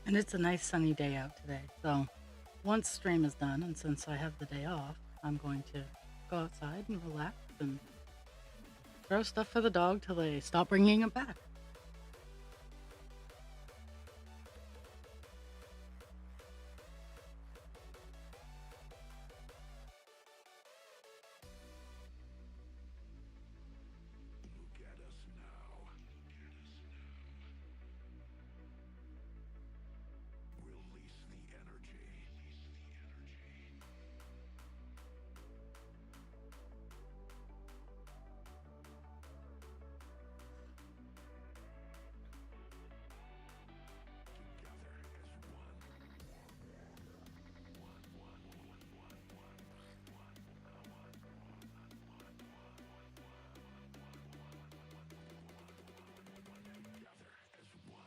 A: And it's a nice sunny day out today. So once stream is done, and since I have the day off, I'm going to go outside and relax and throw stuff for the dog till they stop bringing it back.
B: Look at us now. Release the energy. Together as one. Together as one.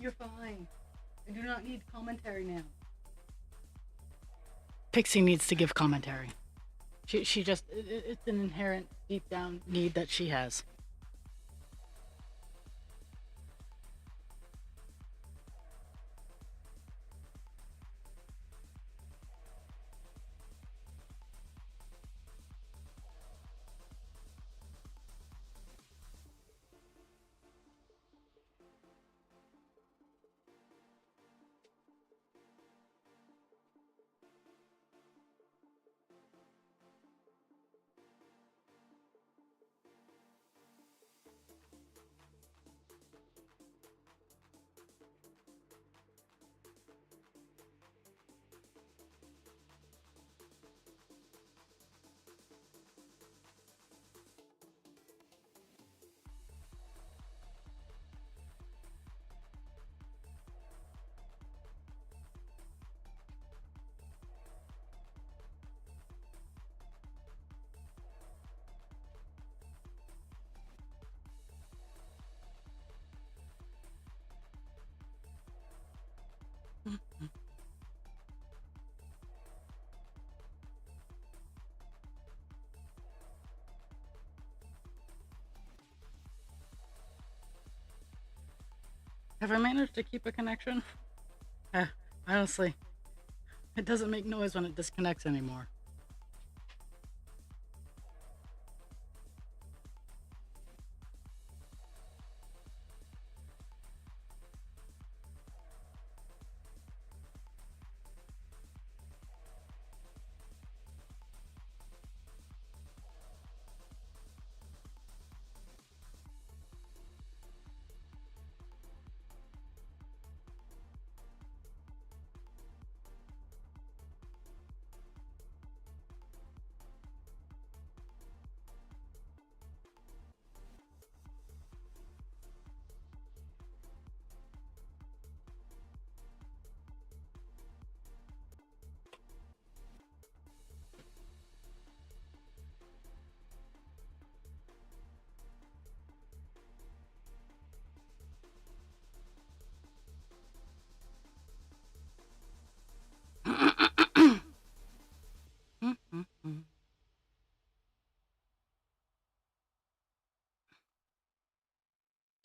A: You're fine. I do not need commentary now. Pixie needs to give commentary. She just, it's an inherent deep down need that she has. Have I managed to keep a connection? Uh, Honestly, it doesn't make noise when it disconnects anymore.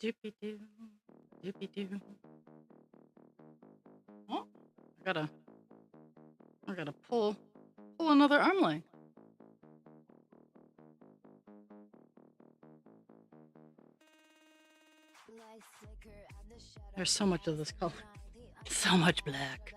A: Doopy doo, doopy doo. Oh, I gotta pull another arm length. There's so much of this color. So much black.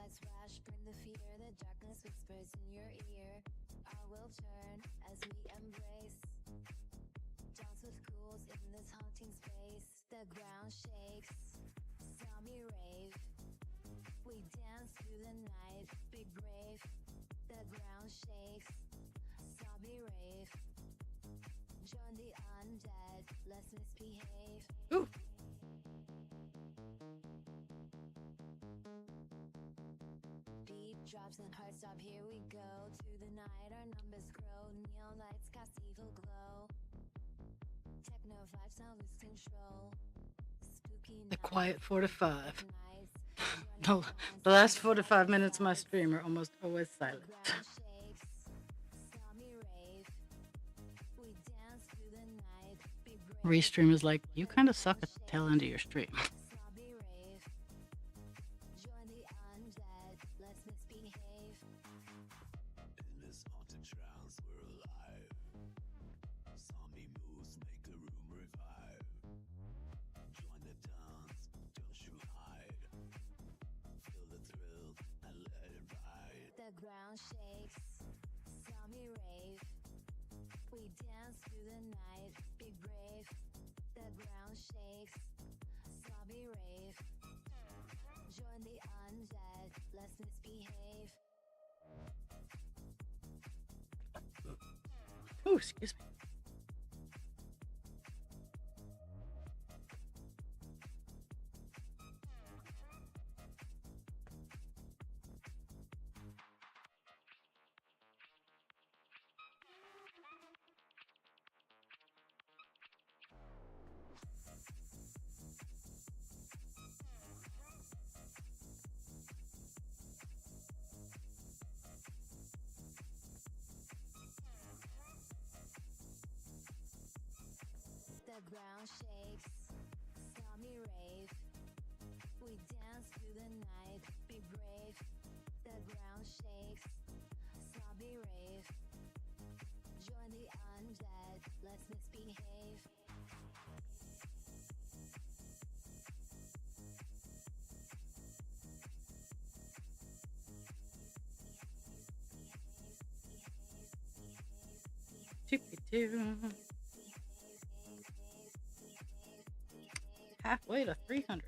A: Ooh.
C: Drops and heart stop, here we go to the night, our numbers grow, neon lights cast evil glow, techno vibes now lose control, spooky
A: The quiet 4 to 5.
C: nights,
A: The last 4 to 5 minutes of my stream are almost always silent.
C: ground shakes, stormy rave, we dance through the night, be brave,
A: Restream is like, you kind of suck at the tail end of your stream.
C: snobby rave, join the undead, let's misbehave,
B: In this haunted trance, we're alive. Zombie moves make the room revive. Join the dance, don't you hide. Feel the thrill and let it ride.
C: the ground shakes, stormy rave, we dance through the night, be brave, the ground shakes, snobby rave, join the undead, let's misbehave.
A: Oh, excuse me.
C: The ground shakes, stormy rave, we dance through the night, be brave, the ground shakes, snobby rave, join the undead, let's misbehave.
A: Doopy-doo. Halfway to 300.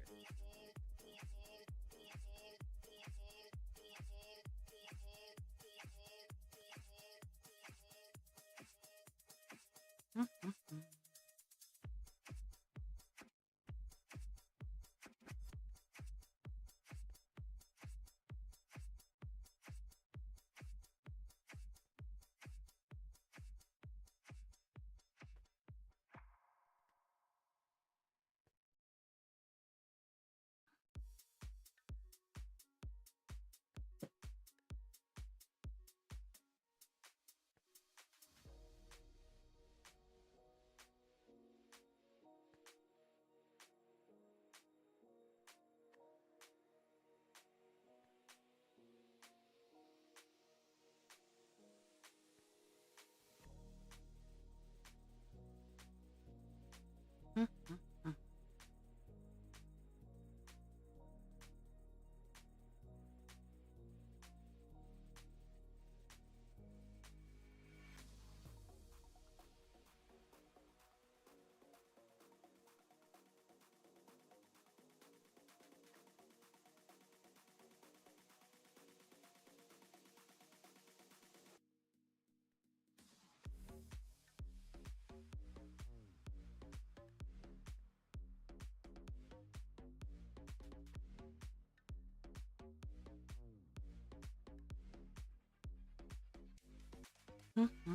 A: Mm-hmm. Mm-hmm. Mm-hmm.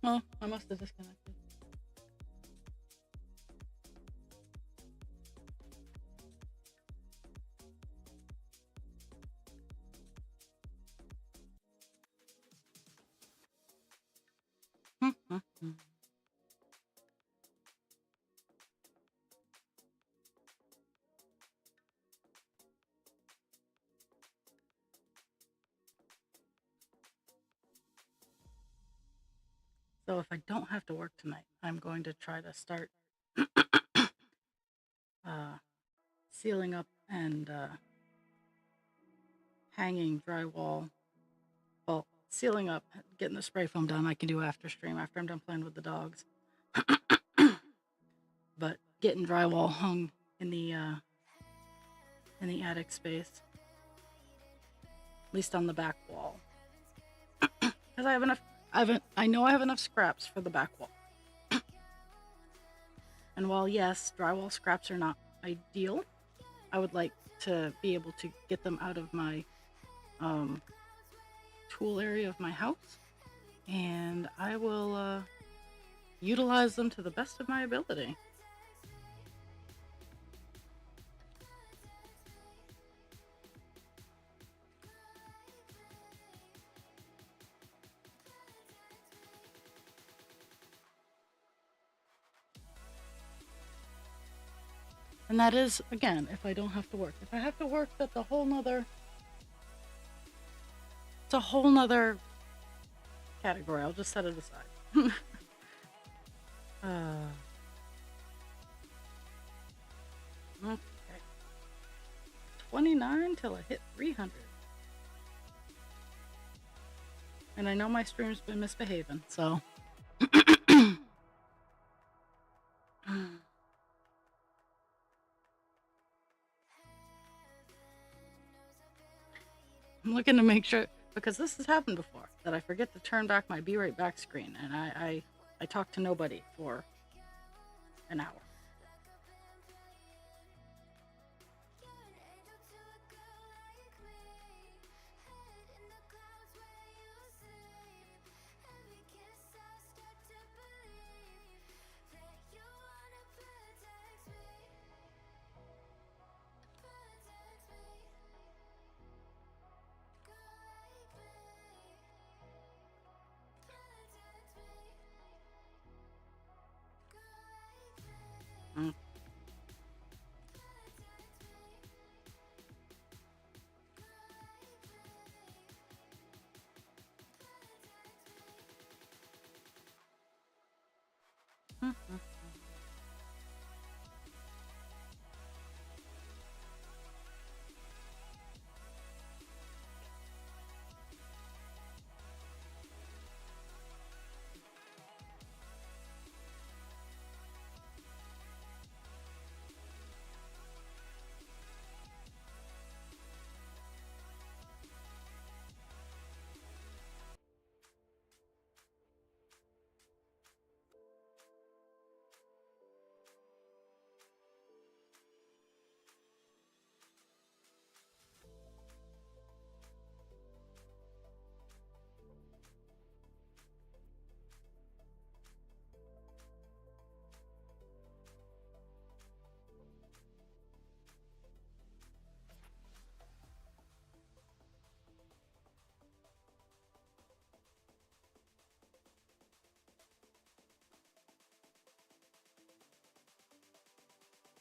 A: Oh, I must have disconnected. So if I don't have to work tonight, I'm going to try to start sealing up and hanging drywall. Well, sealing up, getting the spray foam done, I can do after stream, after I'm done playing with the dogs. But getting drywall hung in the attic space, at least on the back wall, because I have enough. I know I have enough scraps for the back wall. And while yes, drywall scraps are not ideal, I would like to be able to get them out of my tool area of my house, and I will utilize them to the best of my ability. And that is, again, if I don't have to work. If I have to work, that's a whole nother... It's a whole nother category. I'll just set it aside. Okay. 29 till I hit 300. And I know my stream's been misbehaving, so... I'm looking to make sure, because this has happened before, that I forget to turn back my Be Right Back screen, and I talk to nobody for an hour. Mm.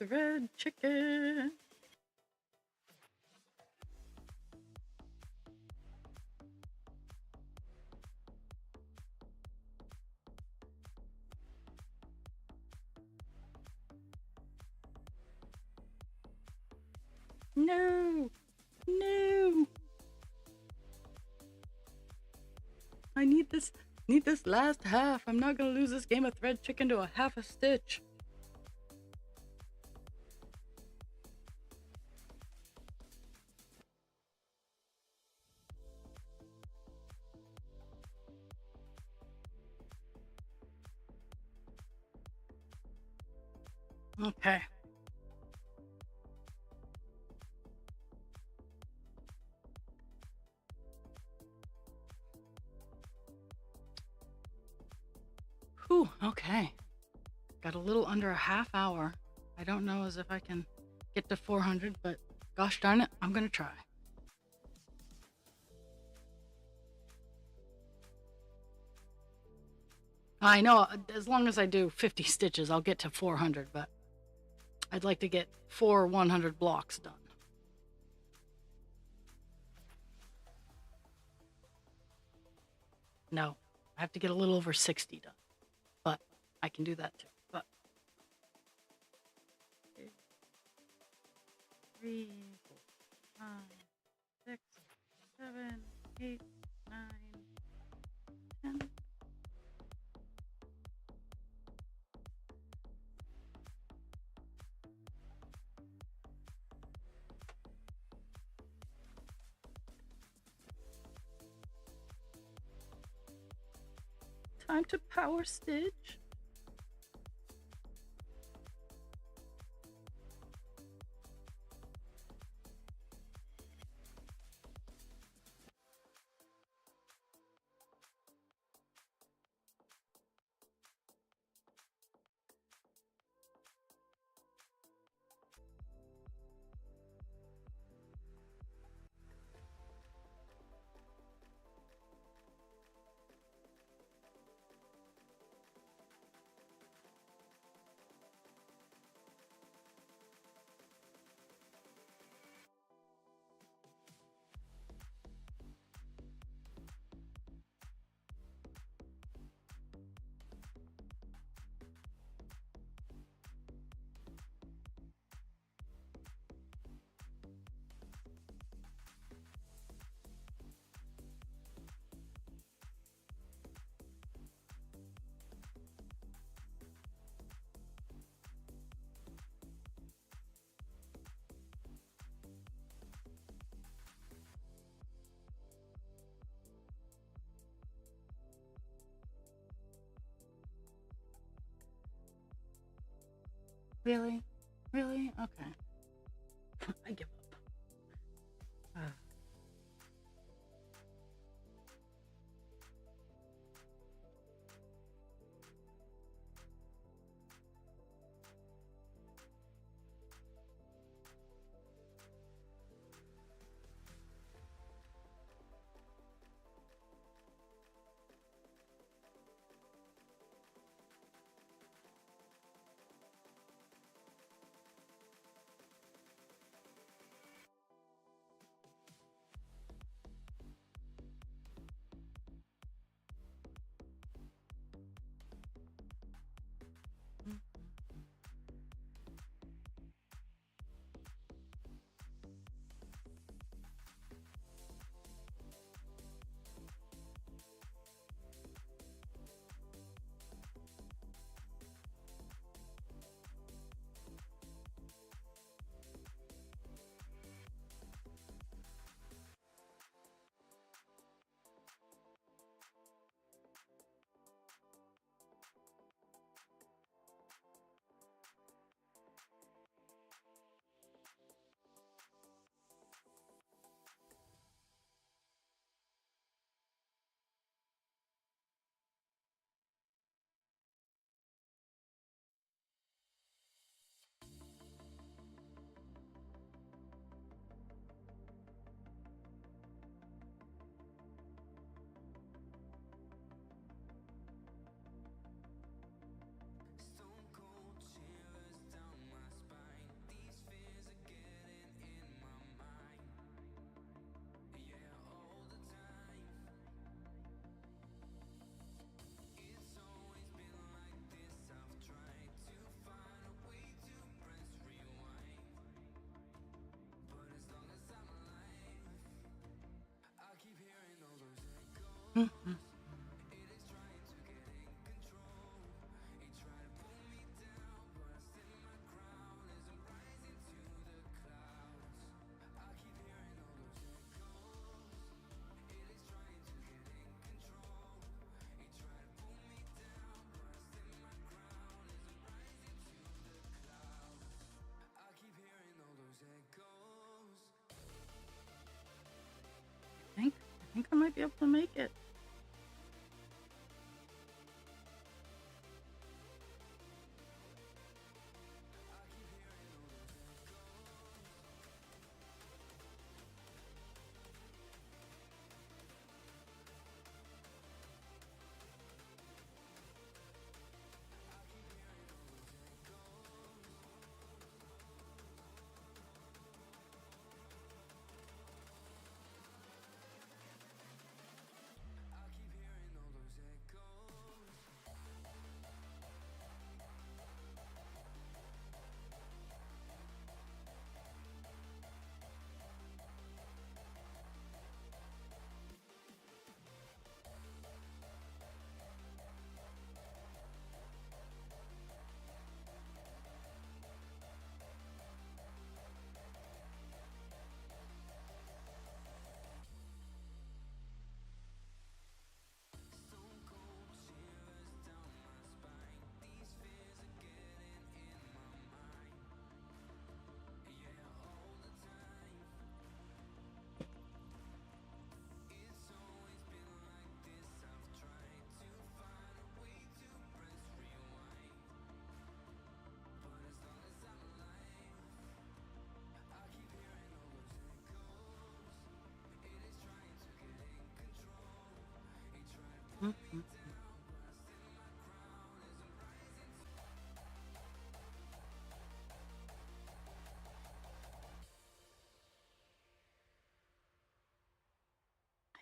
A: The red chicken. No! No! I need this last half. I'm not gonna lose this game of thread chicken to a half a stitch. Okay. Whew, okay. Got a little under a half hour. I don't know as if I can get to 400, but gosh darn it, I'm gonna try. I know as long as I do 50 stitches, I'll get to 400, but I'd like to get 4 100 blocks done. No, I have to get a little over 60 done, but I can do that too. But 3, 4, 5, 6, 7, 8, 9, 10. Time to power stitch. Really? Really? Okay. I give up.
B: Stone cold chillers down my spine. These fears are getting in my mind. Yeah, all the time. It's always been like this. I've tried to find a way to press rewind. But as long as I'm alive, I keep hearing all those echoes. It is trying to get in control. It tried to pull me down, but I stand my ground as I'm rising to the clouds. I keep hearing all those echoes. It is trying to get in control. It tried to pull me down, but I stand my ground as I'm rising to the clouds. I keep hearing all those echoes.
A: I think I might be able to make it.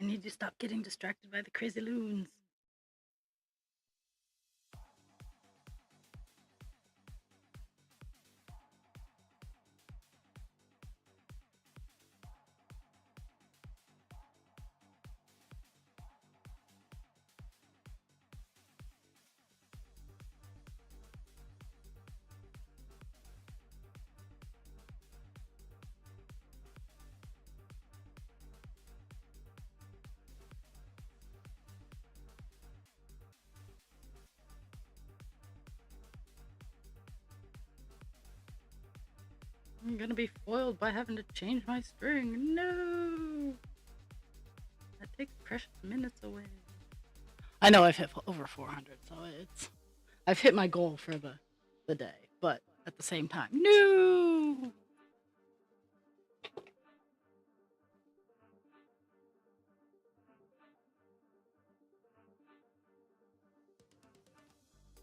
A: I need to stop getting distracted by the crazy loons. I'm gonna be foiled by having to change my string. No! That takes precious minutes away. I know I've hit over 400, so I've hit my goal for the day, but at the same time, no!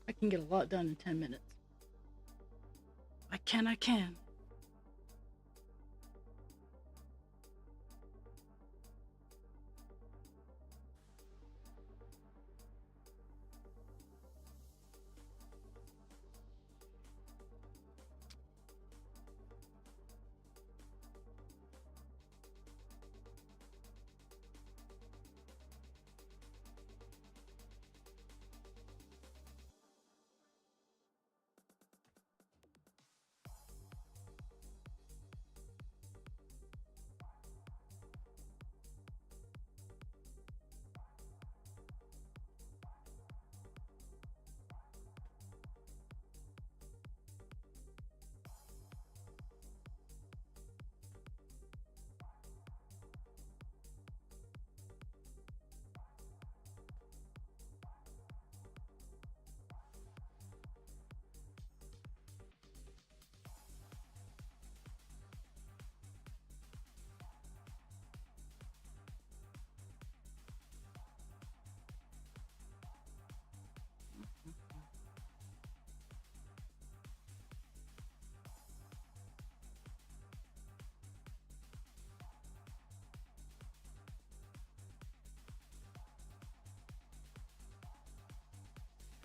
A: I can get a lot done in 10 minutes. I can.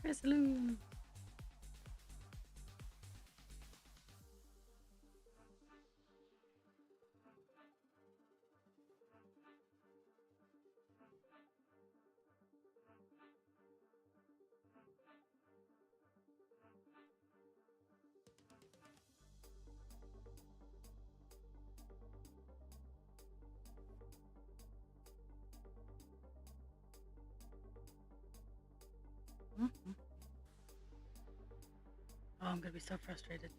A: Crazy loon. Mhm. Oh, I'm gonna be so frustrated.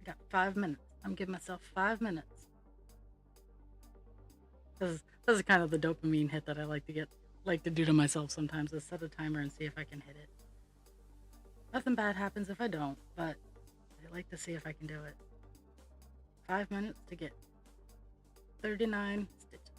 A: I got 5 minutes. I'm giving myself 5 minutes. This is kind of the dopamine hit that I like to do to myself sometimes. Is set a timer and see if I can hit it. Nothing bad happens if I don't, but I like to see if I can do it. 5 minutes to get 39 stitches.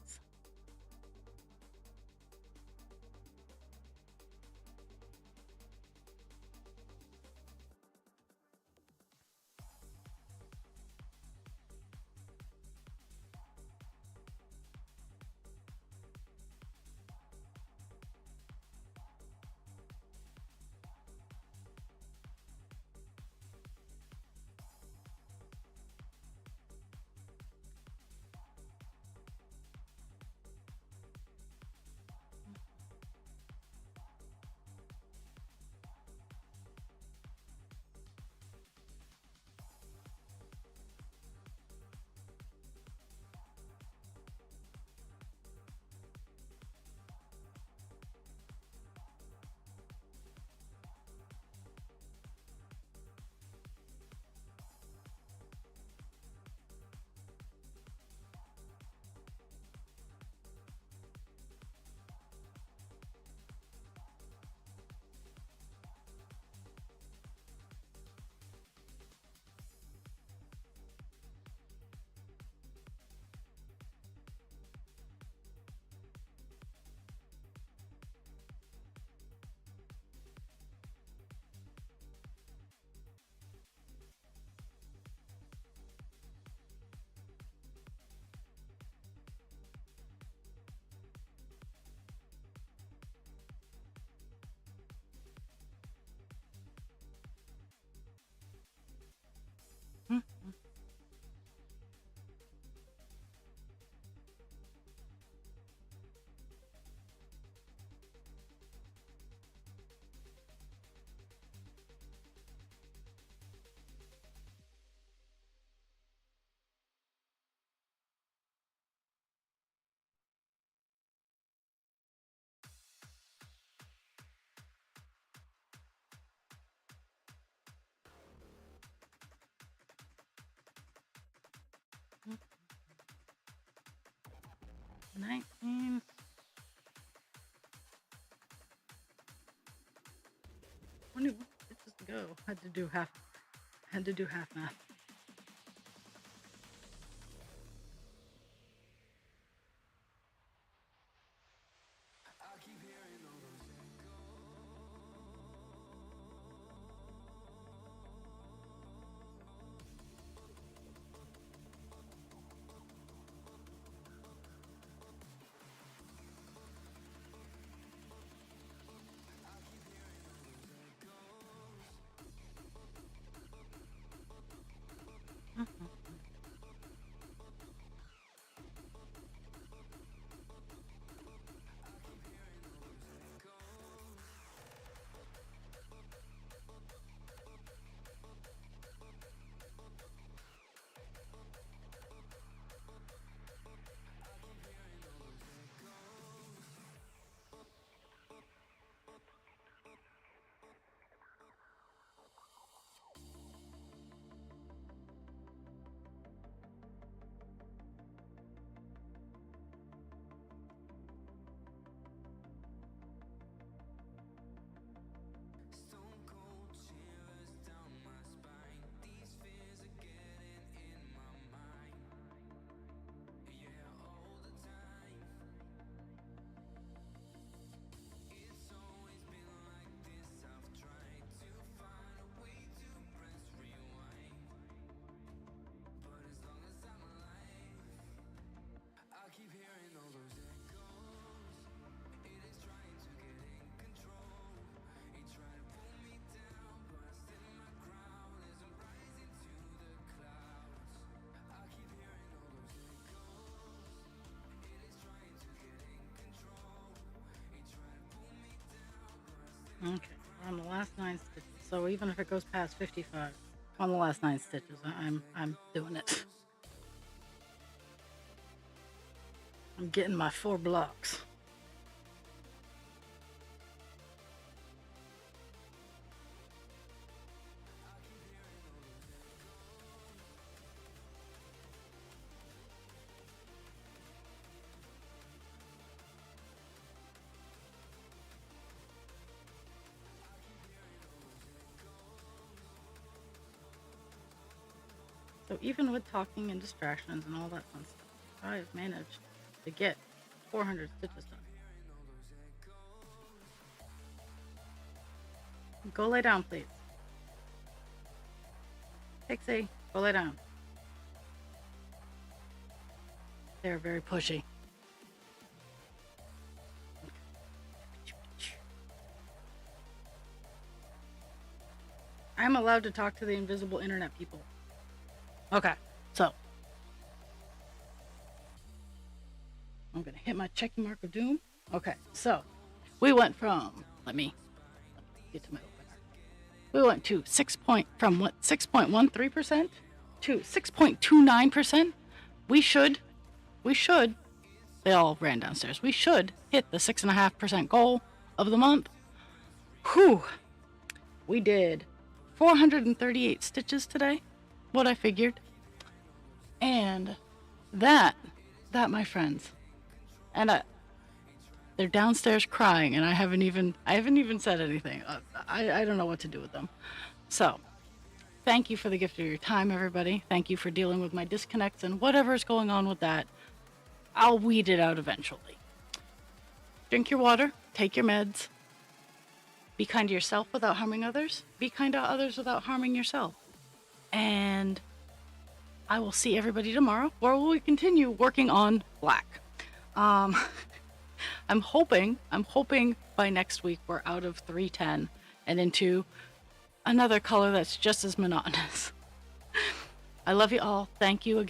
A: 19. What stitches to go? Had to do half math. Mhm. Okay, we're on the last 9 stitches. So even if it goes past 55, on the last 9 stitches, I'm doing it. I'm getting my 4 blocks. So even with talking and distractions and all that fun stuff, I've managed to get 400 stitches done. Go lay down, please. Pixie, go lay down. They're very pushy. I'm allowed to talk to the invisible internet people. Okay, so I'm gonna hit my checking mark of doom. Okay, so we went from let me get to my opener. We went to 6.13% to 6.29%. We should. They all ran downstairs. We should hit the 6.5% goal of the month. Whew. We did 438 stitches today. What I figured. And that, my friends, and they're downstairs crying, and I haven't even said anything. I don't know what to do with them. So, thank you for the gift of your time, everybody. Thank you for dealing with my disconnects and whatever's going on with that. I'll weed it out eventually. Drink your water, take your meds. Be kind to yourself without harming others. Be kind to others without harming yourself. And I will see everybody tomorrow, where we continue working on black. I'm hoping by next week we're out of 310 and into another color that's just as monotonous. I love you all. Thank you again.